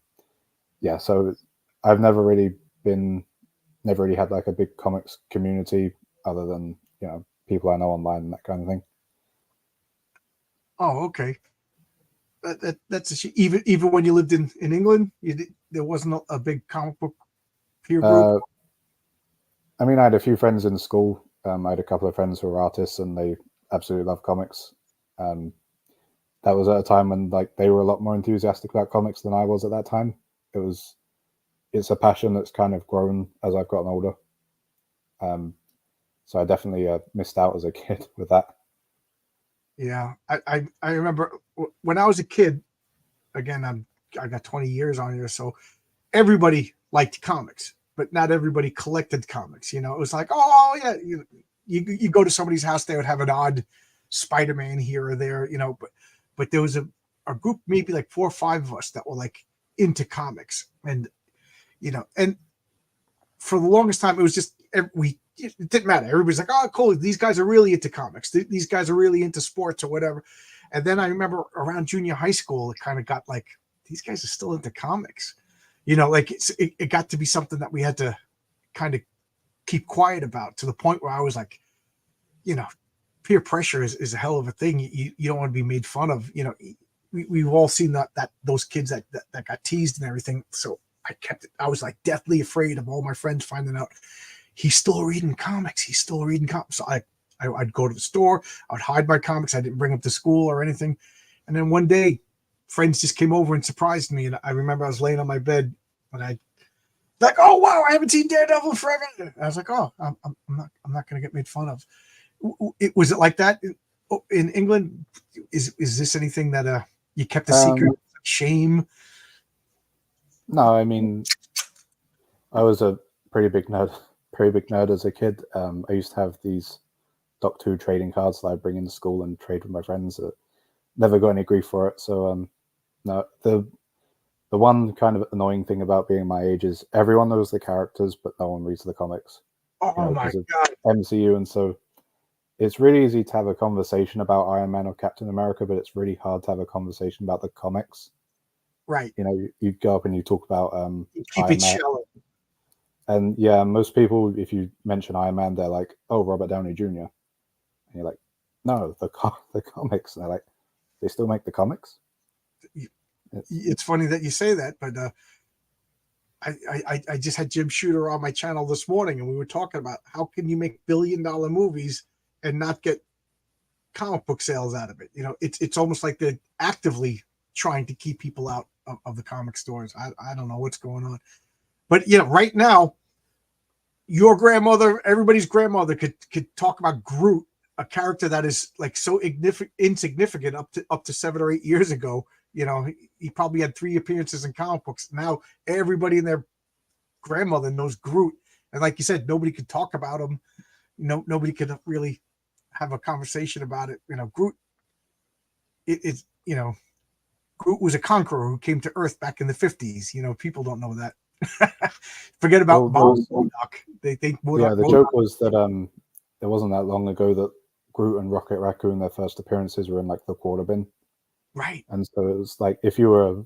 And so I've never really had like a big comics community other than, people I know online and that kind of thing. Oh, okay. That's even when you lived in England, there wasn't a big comic book peer group. I mean, I had a few friends in school. I had a couple of friends who were artists, and they absolutely love comics. That was at a time when like they were a lot more enthusiastic about comics than I was at that time. It's a passion that's kind of grown as I've gotten older. So I definitely missed out as a kid with that. Yeah, I remember when I was a kid. Again, I got 20 years on here, so everybody liked comics, but not everybody collected comics. It was like, oh yeah, you go to somebody's house, they would have an odd Spider-Man here or there, but there was a group, maybe like 4 or 5 of us that were like into comics, and and for the longest time it was just it didn't matter. Everybody's like, oh cool, these guys are really into comics, these guys are really into sports or whatever. And then I remember around junior high school, it kind of got like, these guys are still into comics, like it got to be something that we had to kind of keep quiet about, to the point where I was like, peer pressure is a hell of a thing. You don't want to be made fun of. We've all seen that those kids that got teased and everything. So I kept it. I was like deathly afraid of all my friends finding out he's still reading comics. He's still reading comics. So I'd go to the store. I would hide my comics. I didn't bring them to school or anything. And then one day, friends just came over and surprised me. And I remember I was laying on my bed, and I like, oh wow, I haven't seen Daredevil forever. And I was like, oh, I'm not going to get made fun of. Was it like that in England? Is this anything that you kept a secret? Shame? No, I mean, I was a pretty big nerd as a kid. I used to have these Doctor Who trading cards that I'd bring into school and trade with my friends. Never got any grief for it. So no, the one kind of annoying thing about being my age is everyone knows the characters, but no one reads the comics. Oh my god! MCU, and so it's really easy to have a conversation about Iron Man or Captain America, but it's really hard to have a conversation about the comics. Right. You go up and you talk about keep Iron it Man. shallow. And yeah, most people, if you mention Iron Man, they're like, "Oh, Robert Downey Jr." And you're like, "No, the comics." And they're like, "They still make the comics?" It's funny that you say that, but I just had Jim Shooter on my channel this morning, and we were talking about how can you make billion-dollar movies and not get comic book sales out of it. It's almost like they're actively trying to keep people out of the comic stores. I don't know what's going on, but right now, your grandmother, everybody's grandmother, could talk about Groot, a character that is like so insignificant up to 7 or 8 years ago, You know, he probably had 3 appearances in comic books. Now everybody and their grandmother knows Groot, and like you said, nobody could talk about him. Nobody could really have a conversation about it. You know, Groot. It's Groot was a conqueror who came to Earth back in the 50s. You know, people don't know that. Forget about Bob Modoc. They think Modoc. The joke was that it wasn't that long ago that Groot and Rocket Raccoon, their first appearances were in like the quarter bin. Right. And so it was like if you were,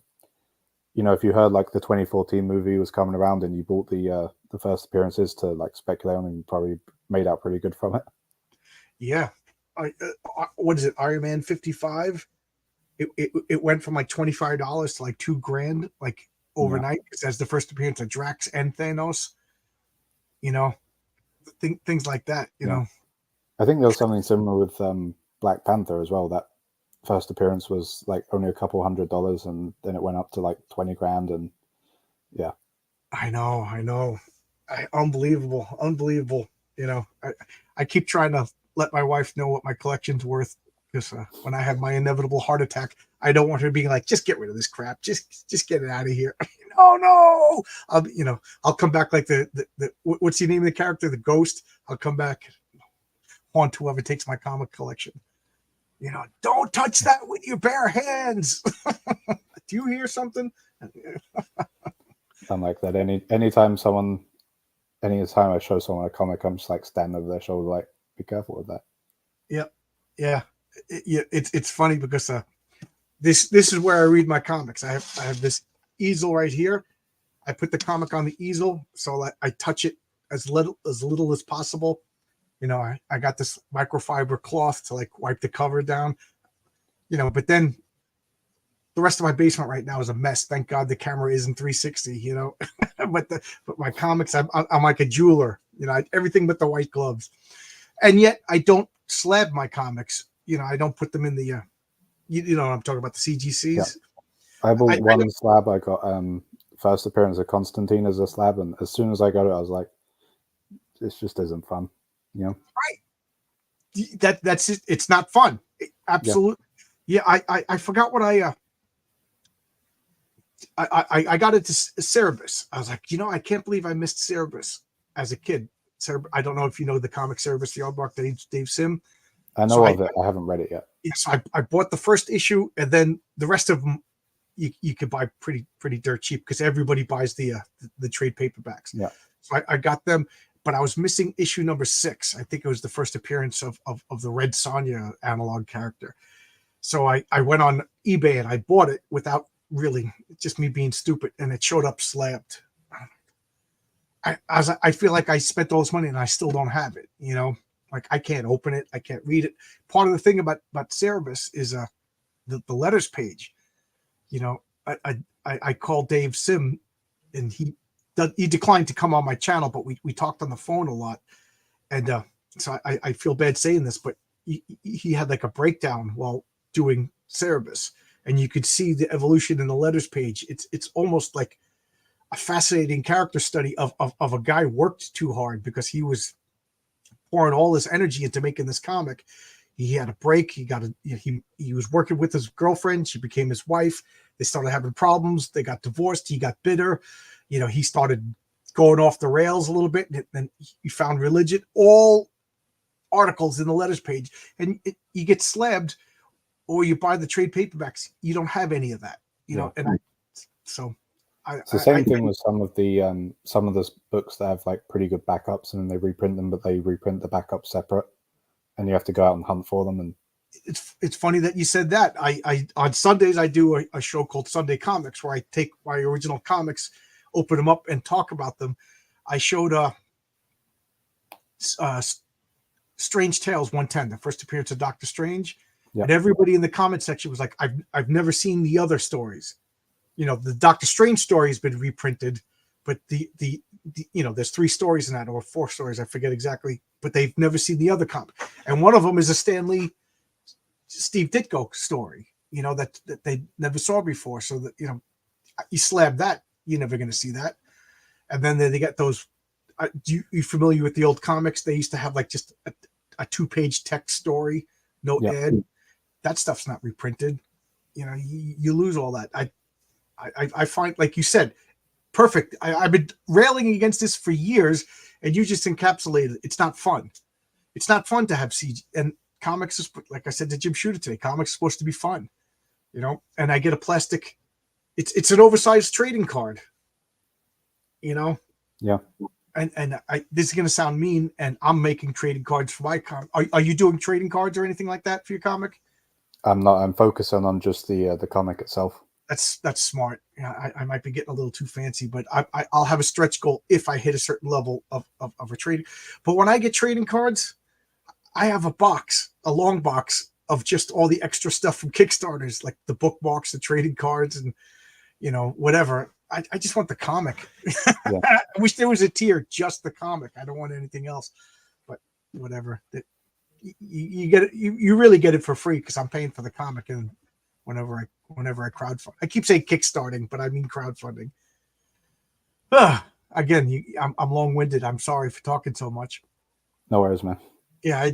if you heard like the 2014 movie was coming around and you bought the first appearances to like speculate on, and you probably made out pretty good from it. Yeah. What is it? Iron Man 55. It went from like $25 to like $2,000 like overnight, because that's the first appearance of Drax and Thanos. You know, things like that. You know, I think there was something similar with Black Panther as well. That first appearance was like only a couple $100, and then it went up to like $20,000, and yeah. I know. Unbelievable. You know, I keep trying to let my wife know what my collection's worth, because when I have my inevitable heart attack, I don't want her being like, just get rid of this crap. Just get it out of here. No. I'll come back like the what's the name of the character? The Ghost. I'll come back, haunt whoever takes my comic collection. You know, don't touch that with your bare hands. Do you hear something? I'm like that. Anytime I show someone a comic, I'm just like standing over their shoulder, like, be careful with that. Yeah. It's funny because this is where I read my comics. I have this easel right here. I put the comic on the easel so that I touch it as little as possible. You know, I got this microfiber cloth to like wipe the cover down. You know, but then the rest of my basement right now is a mess. Thank God the camera isn't 360. You know, but my comics, I'm like a jeweler. You know, everything but the white gloves, and yet I don't slab my comics. You know, I don't put them in the you know what I'm talking about, the CGCs. Yeah. I bought one slab. I got first appearance of Constantine as a slab, and as soon as I got it, I was like, this just isn't fun. You know? Right. That's it. It's not fun. Absolutely. Yeah. I forgot what I got into Cerebus. I was like, I can't believe I missed Cerebus as a kid. I don't know if you know the comic Cerebus, the artwork Dave Sim. I know of it. I haven't read it yet. Yeah, so I bought the first issue, and then the rest of them you could buy pretty dirt cheap, because everybody buys the trade paperbacks. Yeah. So I got them, but I was missing issue number 6. I think it was the first appearance of the Red Sonja analog character. So I went on eBay and I bought it without really, just me being stupid, and it showed up slabbed. I feel like I spent all this money and I still don't have it. You know, like I can't open it, I can't read it. Part of the thing about Cerebus is the letters page. You know, I called Dave Sim, and he declined to come on my channel, but we talked on the phone a lot, and so I feel bad saying this, but he had like a breakdown while doing Cerebus, and you could see the evolution in the letters page. It's almost like a fascinating character study of a guy worked too hard, because he was pouring all his energy into making this comic. He had a break. He was working with his girlfriend. She became his wife. They started having problems. They got divorced. He got bitter. You know, he started going off the rails a little bit, and then he found religion. All articles in the letters page, and you get slabbed, or you buy the trade paperbacks. You don't have any of that. You know, and so. It's the same thing with some of the books that have like pretty good backups, and then they reprint them, but they reprint the backups separate, and you have to go out and hunt for them. And it's funny that you said that. I on Sundays I do a show called Sunday Comics, where I take my original comics, open them up, and talk about them. I showed Strange Tales 110, the first appearance of Doctor Strange, and everybody in the comment section was like, I've never seen the other stories. You know, the Doctor Strange story has been reprinted, but the there's 3 stories in that, or 4 stories, I forget exactly, but they've never seen the other comic. And one of them is a Stan Lee, Steve Ditko story, you know, that they never saw before. So that, you know, you slab that, you're never going to see that. And then they get those. You familiar with the old comics? They used to have like just a 2-page text story, no ad. That stuff's not reprinted. you lose all that. I find, like you said, perfect. I've been railing against this for years, and you just encapsulated it. It's not fun. It's not fun to have CG. And comics is, like I said to Jim Shooter today, comics is supposed to be fun, and I get a plastic. It's an oversized trading card, Yeah. And this is going to sound mean, and I'm making trading cards for my comic. Are you doing trading cards or anything like that for your comic? I'm not. I'm focusing on just the comic itself. That's smart. Yeah, I might be getting a little too fancy, but I'll have a stretch goal if I hit a certain level of a trading. But when I get trading cards, I have a long box of just all the extra stuff from Kickstarters, like the bookmarks, the trading cards, and whatever. I just want the comic. Yeah. I wish there was a tier just the comic. I don't want anything else. But whatever. You get it. You really get it for free because I'm paying for the comic, and whenever I crowdfund. I keep saying kickstarting, but I mean crowdfunding. Again, I'm long-winded. I'm sorry for talking so much. No worries, man. Yeah,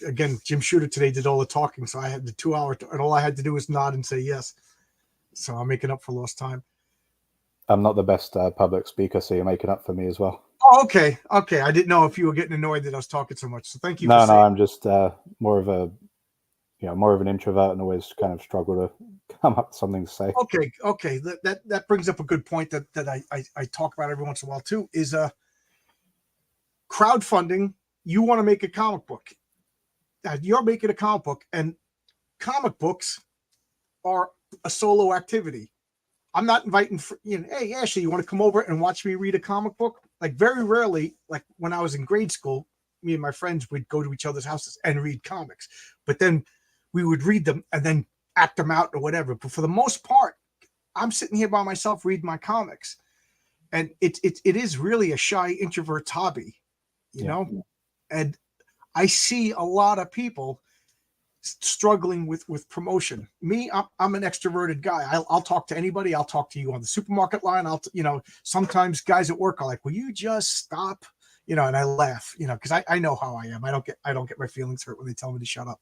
again, Jim Shooter today did all the talking, so I had the 2 hour, and all I had to do was nod and say yes. So I'm making up for lost time. I'm not the best public speaker, so you're making up for me as well. Oh, okay. I didn't know if you were getting annoyed that I was talking so much. So thank you. No, I'm just more of an introvert and always kind of struggle to come up with something to say. Okay. That brings up a good point that I talk about every once in a while too, is crowdfunding. You want to make a comic book. You're making a comic book, and comic books are a solo activity. I'm not inviting, hey, Ashley, you want to come over and watch me read a comic book? Like very rarely, like when I was in grade school, me and my friends would go to each other's houses and read comics, but then we would read them and then act them out or whatever. But for the most part, I'm sitting here by myself reading my comics, and it is really a shy introvert's hobby, and I see a lot of people struggling with promotion. Me, I'm an extroverted guy. I'll talk to anybody. I'll talk to you on the supermarket line. Sometimes guys at work are like, will you just stop? And I laugh, because I know how I am. I don't get my feelings hurt when they tell me to shut up.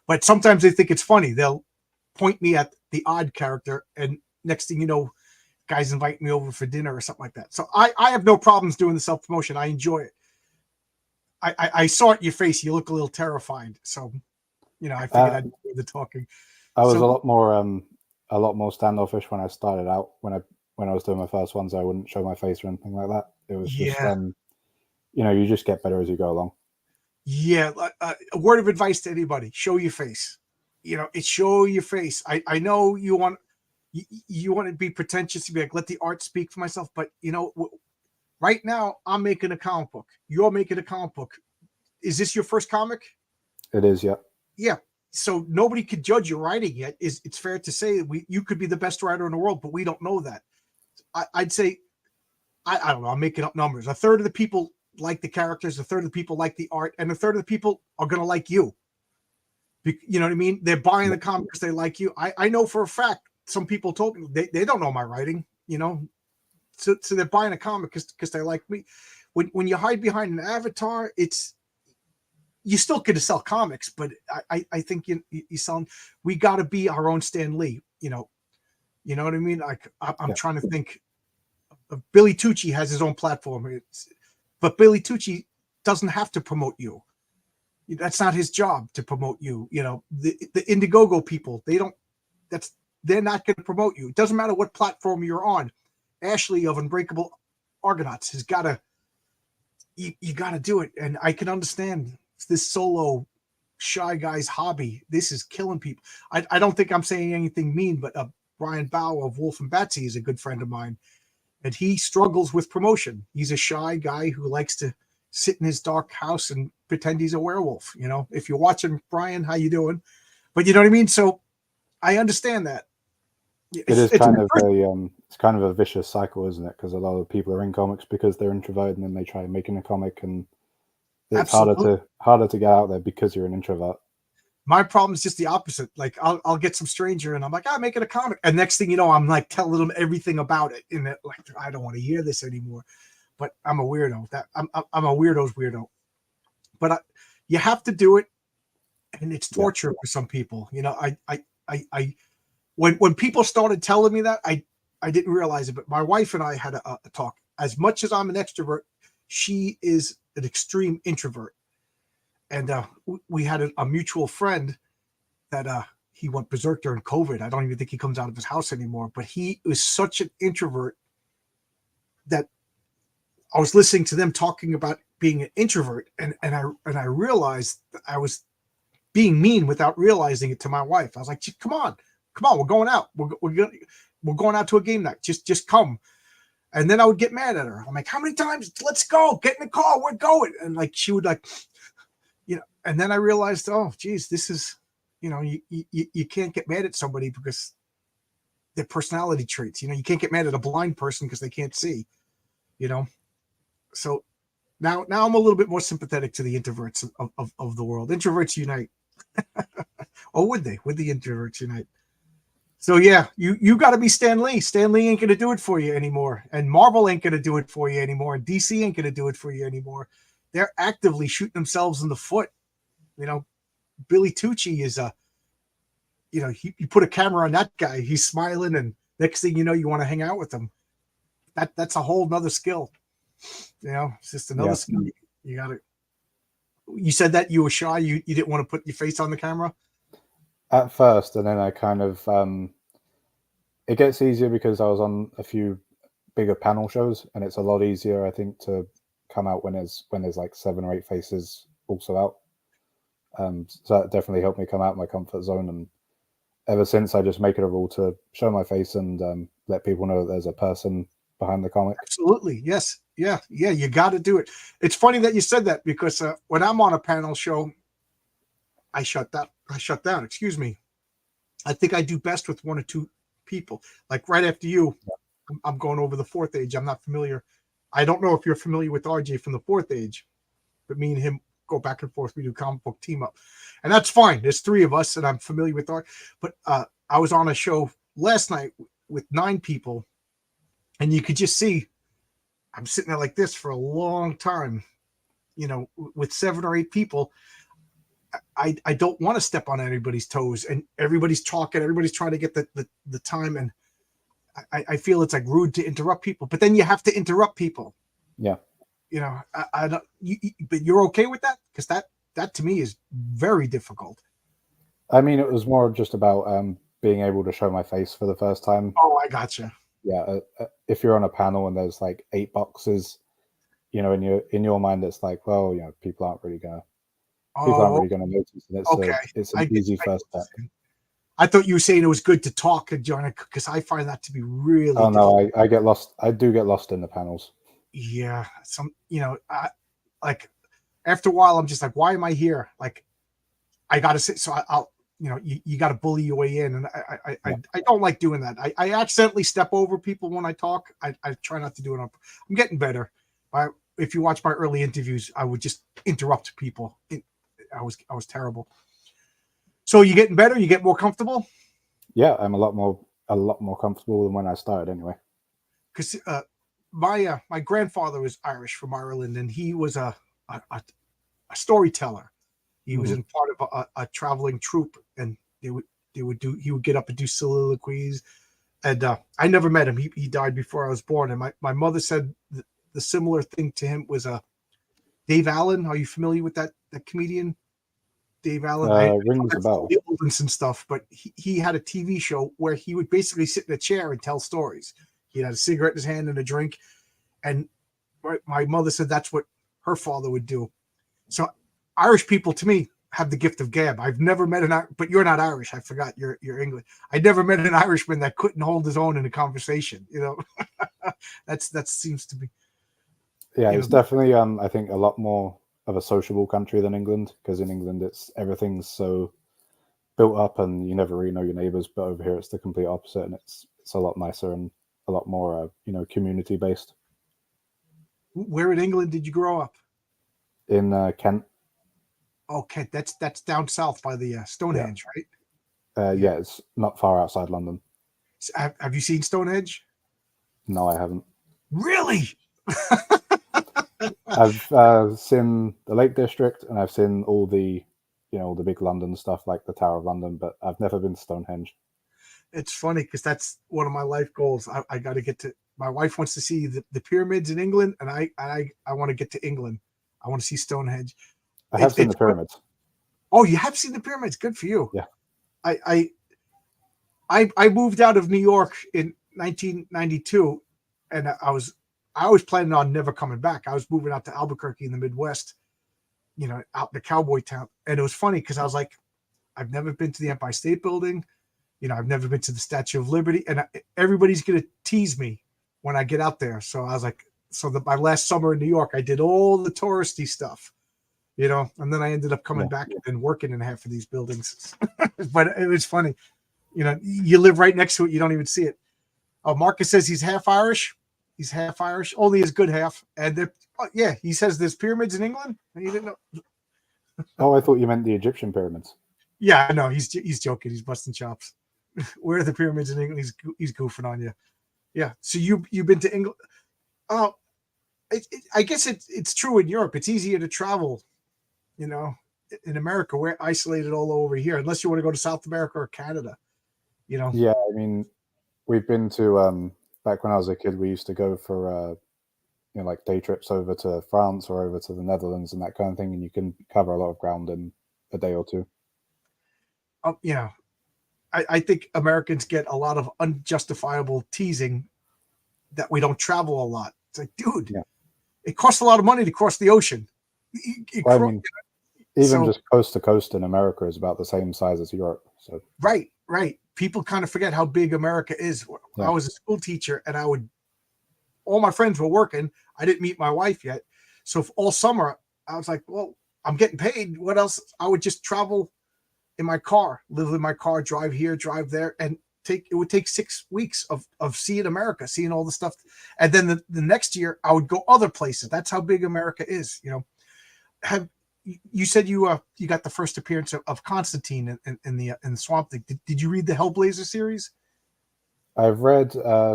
But sometimes they think it's funny. They'll point me at the odd character, and next thing you know, guys invite me over for dinner or something like that. So I have no problems doing the self-promotion. I enjoy it. I saw it in your face. You look a little terrified. So I figured I'd do the talking. I was a lot more standoffish when I started out. When I was doing my first ones, I wouldn't show my face or anything like that. It was just, you just get better as you go along. Yeah, a word of advice to anybody: show your face. It's show your face. I know you want to be pretentious to be like, let the art speak for myself, but right now I'm making a comic book. You're making a comic book. Is this your first comic? It is, yeah. Yeah. So nobody could judge your writing yet. It's fair to say you could be the best writer in the world, but we don't know that. I'd say, I don't know, I'm making up numbers. A third of the people like the characters, a third of the people like the art, and a third of the people are going to like you. You know what I mean? They're buying the comic because they like you. I know for a fact, some people told me they don't know my writing, so they're buying a comic because they like me. When you hide behind an avatar, you still could sell comics, but I think you sell. We got to be our own Stan Lee. You know what I mean? Like I'm trying to think. Billy Tucci has his own platform, but Billy Tucci doesn't have to promote you. That's not his job to promote you. The Indiegogo people, they're not going to promote you. It doesn't matter what platform you're on. Ashley of Unbreakable Argonauts has got to. You got to do it, and I can understand this solo shy guy's hobby. This is killing people. I don't think I'm saying anything mean, but Brian Bow of Wolf and Batsy is a good friend of mine, and he struggles with promotion. He's a shy guy who likes to sit in his dark house and pretend he's a werewolf. If you're watching, Brian, how you doing? But you know what I mean? So I understand that. It's kind of a vicious cycle, isn't it? Because a lot of people are in comics because they're introverted, and then they try making a comic, and it's harder to get out there because you're an introvert. My problem is just the opposite. Like I'll get some stranger, and I'm like, I'm making a comic, and next thing you know, I'm like telling them everything about it, and like I don't want to hear this anymore. But I'm a weirdo. I'm a weirdo's weirdo. But you have to do it, and it's torture for some people. when people started telling me that, I didn't realize it, but my wife and I had a talk. As much as I'm an extrovert, she is an extreme introvert. And we had a mutual friend that he went berserk during COVID. I don't even think he comes out of his house anymore, but he was such an introvert that I was listening to them talking about being an introvert, and I realized that I was being mean without realizing it to my wife. I was like, come on, we're going out. We're going out to a game night. Just come. And then I would get mad at her. I'm like, how many times? Let's go. Get in the car. We're going. And like she would like, and then I realized, oh, geez, this is, you can't get mad at somebody because their personality traits. You can't get mad at a blind person because they can't see. So now I'm a little bit more sympathetic to the introverts of the world. Introverts unite. Or would they? Would the introverts unite? So yeah, you got to be Stan Lee. Stan Lee ain't going to do it for you anymore. And Marvel ain't going to do it for you anymore. And DC ain't going to do it for you anymore. They're actively shooting themselves in the foot. Billy Tucci is you put a camera on that guy, he's smiling, and next thing you know, you want to hang out with him. That's a whole nother skill. It's just another skill. You got to. You said that you were shy. You didn't want to put your face on the camera at first, and then I kind of it gets easier because I was on a few bigger panel shows, and it's a lot easier, I think, to come out when there's like 7 or 8 faces also out. So that definitely helped me come out of my comfort zone, and ever since I just make it a rule to show my face and let people know that there's a person behind the comic. Absolutely, yes, yeah, you got to do it. It's funny that you said that because when I'm on a panel show, I shut down. Excuse me. I think I do best with 1 or 2 people. Like right after you, I'm going over the 4th Age. I'm not familiar. I don't know if you're familiar with RJ from the 4th Age, but me and him go back and forth. We do comic book team up, and that's fine. There's 3 of us, and I'm familiar with art. But I was on a show last night with 9 people, and you could just see I'm sitting there like this for a long time. With 7 or 8 people, I don't want to step on anybody's toes, and everybody's talking. Everybody's trying to get the time, and I feel it's like rude to interrupt people. But then you have to interrupt people. Yeah. I don't. But you're okay with that? Because that to me is very difficult. I mean, it was more just about being able to show my face for the first time. Oh, I gotcha. Yeah, if you're on a panel and there's like 8 boxes, in your mind, it's like, well, people aren't really gonna notice, and it's an easy first step. I thought you were saying it was good to talk, John, because I find that to be really. Oh no, I get lost. I do get lost in the panels. Yeah, I like after a while, I'm just like, why am I here? Like, I gotta sit. So I'll, you got to bully your way in, and I don't like doing that. I accidentally step over people when I talk. I try not to do it. I'm getting better. If you watch my early interviews, I would just interrupt people. I was terrible. So you getting better? You get more comfortable? Yeah, I'm a lot more comfortable than when I started, anyway. Because my grandfather was Irish from Ireland, and he was a storyteller. He was in part of a traveling troupe, and he would get up and do soliloquies. And I never met him. He died before I was born. And my mother said the similar thing to him was Dave Allen. Are you familiar with that comedian? Dave Allen. Rings a bell. And stuff, but he had a TV show where he would basically sit in a chair and tell stories. He had a cigarette in his hand and a drink. And my mother said that's what her father would do. So Irish people, to me, have the gift of gab. I've never met but you're not Irish. I forgot you're English. I never met an Irishman that couldn't hold his own in a conversation. That seems to be. Yeah, it's definitely I think a lot more of a sociable country than England, because in England everything's so built up and you never really know your neighbors, but over here it's the complete opposite, and it's a lot nicer and a lot more community based. Where in England did you grow up? In Kent. Oh, Kent. That's down south by the Stonehenge, right? Yeah, it's not far outside London. Have you seen Stonehenge? No, I haven't. Really? I've seen the Lake District, and I've seen all the, the big London stuff like the Tower of London, but I've never been to Stonehenge. It's funny because that's one of my life goals. I got to get to. My wife wants to see the pyramids in England, and I want to get to England. I want to see Stonehenge. I have seen the pyramids. Oh, you have seen the pyramids? Good for you. Yeah. I moved out of New York in 1992, and I was planning on never coming back. I was moving out to Albuquerque in the Midwest, out in the cowboy town. And it was funny because I was like, I've never been to the Empire State Building. I've never been to the Statue of Liberty, and everybody's going to tease me when I get out there. So I was like, my last summer in New York, I did all the touristy stuff, and then I ended up coming back and working in half of these buildings. But it was funny. You live right next to it. You don't even see it. Oh, Marcus says he's half Irish. He's half Irish, only his good half. And he says there's pyramids in England. And you didn't know. Oh, I thought you meant the Egyptian pyramids. Yeah, no, he's joking. He's busting chops. Where are the pyramids in England? He's goofing on you. Yeah. So you've been to England? Oh, I guess it's true in Europe. It's easier to travel. In America, we're isolated all over here, unless you want to go to South America or Canada. Yeah, I mean, we've been to back when I was a kid. We used to go for like day trips over to France or over to the Netherlands and that kind of thing, and you can cover a lot of ground in a day or two. I think Americans get a lot of unjustifiable teasing that we don't travel a lot. It's like, dude, it costs a lot of money to cross the ocean. I mean, even just coast to coast in America is about the same size as Europe. So right. People kind of forget how big America is. I was a school teacher, and all my friends were working. I didn't meet my wife yet. So all summer, I was like, well, I'm getting paid. What else? I would just travel in my car, live in my car, drive here, drive there, and it would take 6 weeks of seeing America, seeing all the stuff. And then the next year I would go other places. That's how big America is. You said you got the first appearance of Constantine in the Swamp Thing. Did you read the Hellblazer series? I've read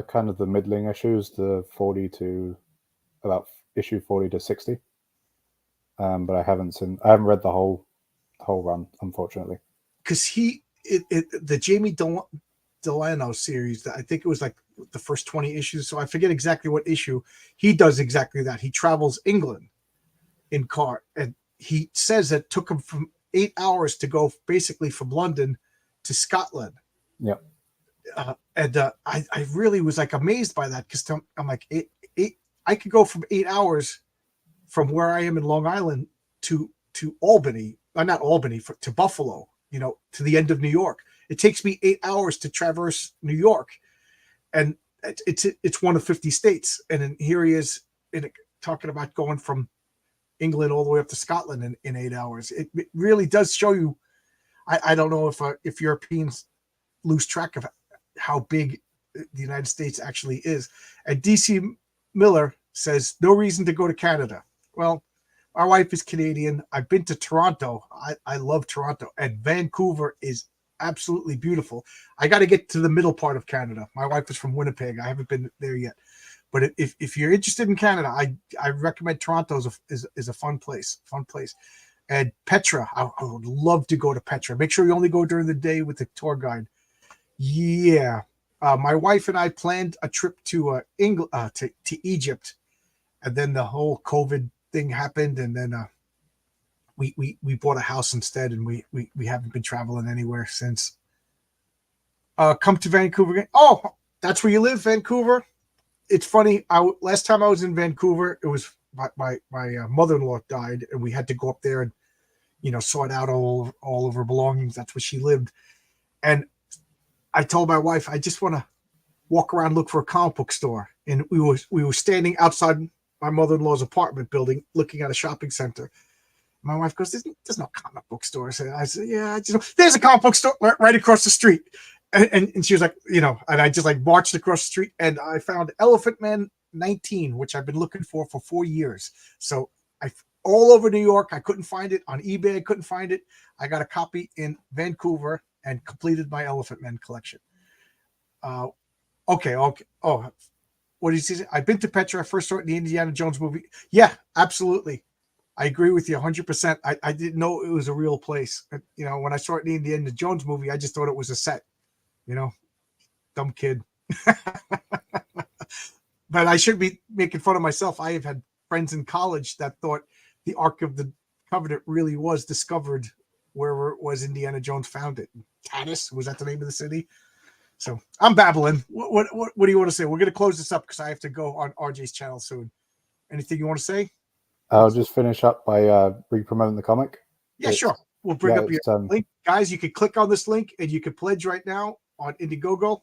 kind of the middling issues, the 40 to about issue 40 to 60. But I haven't read the whole run, unfortunately. Because the Jamie Delano series, I think it was like the first 20 issues. So I forget exactly what issue. He does exactly that. He travels England in car, and he says that it took him from 8 hours to go basically from London to Scotland. Yeah. I really was like amazed by that, because I'm like, I could go from 8 hours from where I am in Long Island to Albany, not Albany, to Buffalo, to the end of New York. It takes me 8 hours to traverse New York, and it's one of 50 states. And then here he is talking about going from England all the way up to Scotland in 8 hours. It really does show you. I don't know if Europeans lose track of how big the United States actually is. And DC Miller says, no reason to go to Canada. Well, my wife is Canadian. I've been to Toronto. I love Toronto. And Vancouver is absolutely beautiful. I got to get to the middle part of Canada. My wife is from Winnipeg. I haven't been there yet. But if you're interested in Canada, I recommend Toronto is a fun place. And Petra, I would love to go to Petra. Make sure you only go during the day with the tour guide. Yeah. My wife and I planned a trip to England, to Egypt, and then the whole COVID thing happened, and then we bought a house instead, and we haven't been traveling anywhere since. Come to Vancouver again. Oh, that's where you live, Vancouver. It's funny. Last time I was in Vancouver, it was my mother-in-law died, and we had to go up there and sort out all of her belongings. That's where she lived, and I told my wife, I just want to walk around, look for a comic book store. And we were standing outside my mother-in-law's apartment building, looking at a shopping center. My wife goes, there's no comic book store. I said, yeah, there's a comic book store right across the street. And she was like, and I just like marched across the street, and I found Elephant Man 19, which I've been looking for 4 years. So all over New York, I couldn't find it. On eBay, I couldn't find it. I got a copy in Vancouver and completed my Elephant Man collection. Okay. Oh, what did you say? I've been to Petra. I first saw it in the Indiana Jones movie. Yeah, absolutely. I agree with you 100%. I didn't know it was a real place. When I saw it in the Indiana Jones movie, I just thought it was a set. dumb kid. But I should be making fun of myself. I have had friends in college that thought the Ark of the Covenant really was discovered wherever it was Indiana Jones found it. Tanis, was that the name of the city? So I'm babbling. What do you want to say? We're going to close this up because I have to go on RJ's channel soon. Anything you want to say? I'll just finish up by re-promoting the comic. Yeah, sure. We'll bring up your it's, link. Guys, you can click on this link and you can pledge right now on Indiegogo.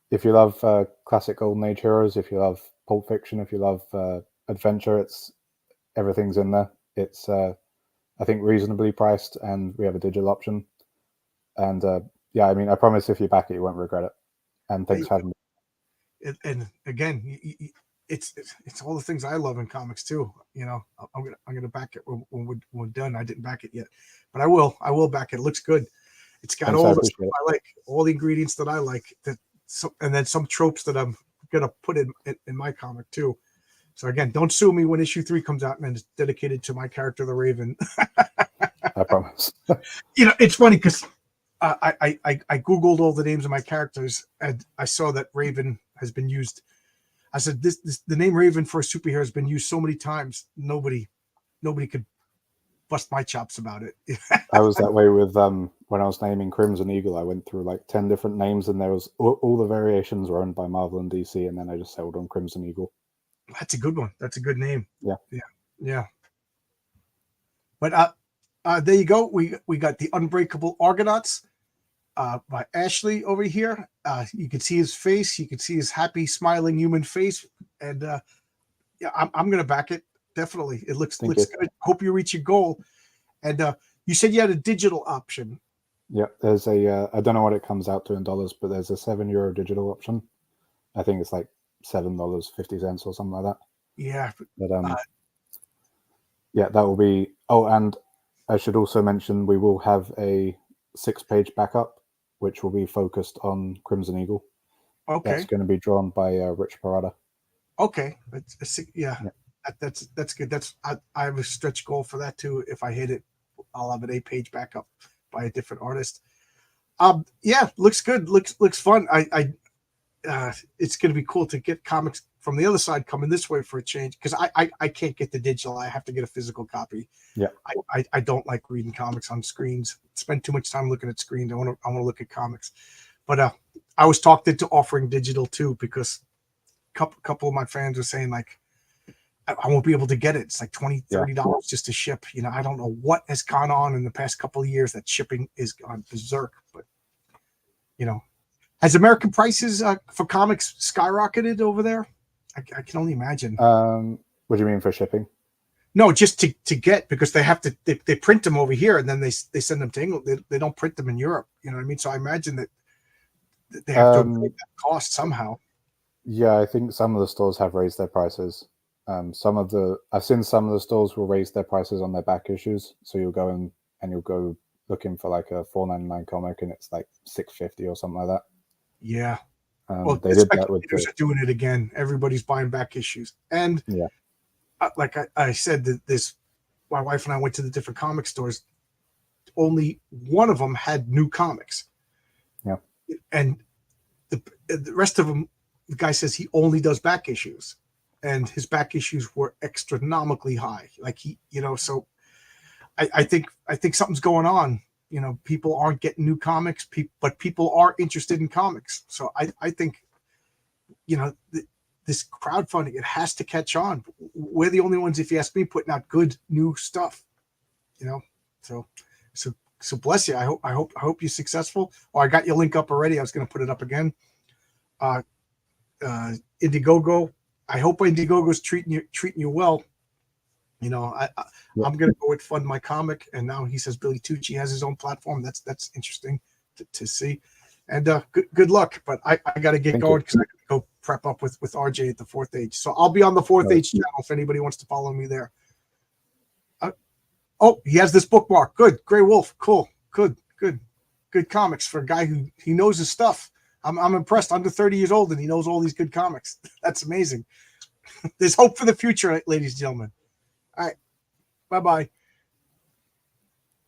If you love classic Golden Age heroes, if you love Pulp Fiction, if you love adventure, everything's in there. It's I think reasonably priced, and we have a digital option. And yeah, I mean, I promise if you back it, you won't regret it. And thanks for having me. And again, it's all the things I love in comics too. You know, I'm gonna back it when we're done. I didn't back it yet, but I will back it. It looks good. It's got all the stuff I like, all the ingredients that I like. And then some tropes that I'm gonna put in my comic too. So again, don't sue me when issue 3 comes out and it's dedicated to my character, the Raven. I promise. You know, it's funny because I Googled all the names of my characters and I saw that Raven has been used. I said, the name Raven for a superhero has been used so many times. Nobody could bust my chops about it. I was that way with when I was naming Crimson Eagle. I went through like 10 different names, and there was all the variations were owned by Marvel and DC, and then I just settled on Crimson Eagle. That's a good one. That's a good name. Yeah. But there you go. We got the Unbreakable Argonauts by Ashley over here. You can see his face. You can see his happy, smiling human face. And yeah, I'm gonna back it. Definitely. It looks good. Hope you reach your goal. And you said you had a digital option. Yeah, there's a I don't know what it comes out to in dollars, but there's a €7 digital option. I think it's like $7.50 or something like that. Yeah. But yeah, that will be. Oh, and I should also mention we will have a 6-page backup, which will be focused on Crimson Eagle. Okay. That's going to be drawn by Rich Parada. Okay. Yeah. That's good. I have a stretch goal for that too. If I hit it, I'll have an 8-page backup by a different artist. Yeah, looks good. Looks fun. It's going to be cool to get comics from the other side coming this way for a change, because I can't get the digital. I have to get a physical copy. Yeah. I don't like reading comics on screens. Spend too much time looking at screens. I want to look at comics. But I was talked into offering digital too, because a couple of my fans were saying like, I won't be able to get it. It's like $20-$30 just to ship. You know, I don't know what has gone on in the past couple of years that shipping is gone berserk. But you know, has American prices for comics skyrocketed over there? I can only imagine. What do you mean for shipping? No, just to get, because they have to they print them over here and then they send them to England. They don't print them in Europe. You know what I mean? So I imagine that they have to avoid that cost somehow. Yeah, I think some of the stores have raised their prices. I've seen some of the stores will raise their prices on their back issues. So you'll go in and you'll go looking for like a $4.99 comic and it's like $6.50 or something like that. Yeah. Well, they did that with are doing it again. Everybody's buying back issues. And yeah, like I said, that my wife and I went to the different comic stores. Only one of them had new comics. Yeah. And the rest of them, the guy says he only does back issues. And his back issues were astronomically high. Like so I think something's going on. You know, people aren't getting new comics, but people are interested in comics. So I think, this crowdfunding, it has to catch on. We're the only ones, if you ask me, putting out good new stuff. You know, so bless you. I hope you're successful. Oh, I got your link up already. I was going to put it up again. Indiegogo. I hope Indiegogo's treating you well. You know, I'm going to go with Fund My Comic, and now he says Billy Tucci has his own platform. That's interesting to see, and good luck. But I got to get going because I got to go prep up with RJ at the 4th Age. So I'll be on the 4th Age channel if anybody wants to follow me there. Oh, he has this bookmark. Good, Grey Wolf. Cool, good comics for a guy who he knows his stuff. I'm impressed. Under 30 years old and he knows all these good comics. That's amazing. There's hope for the future, ladies and gentlemen. All right. Bye-bye.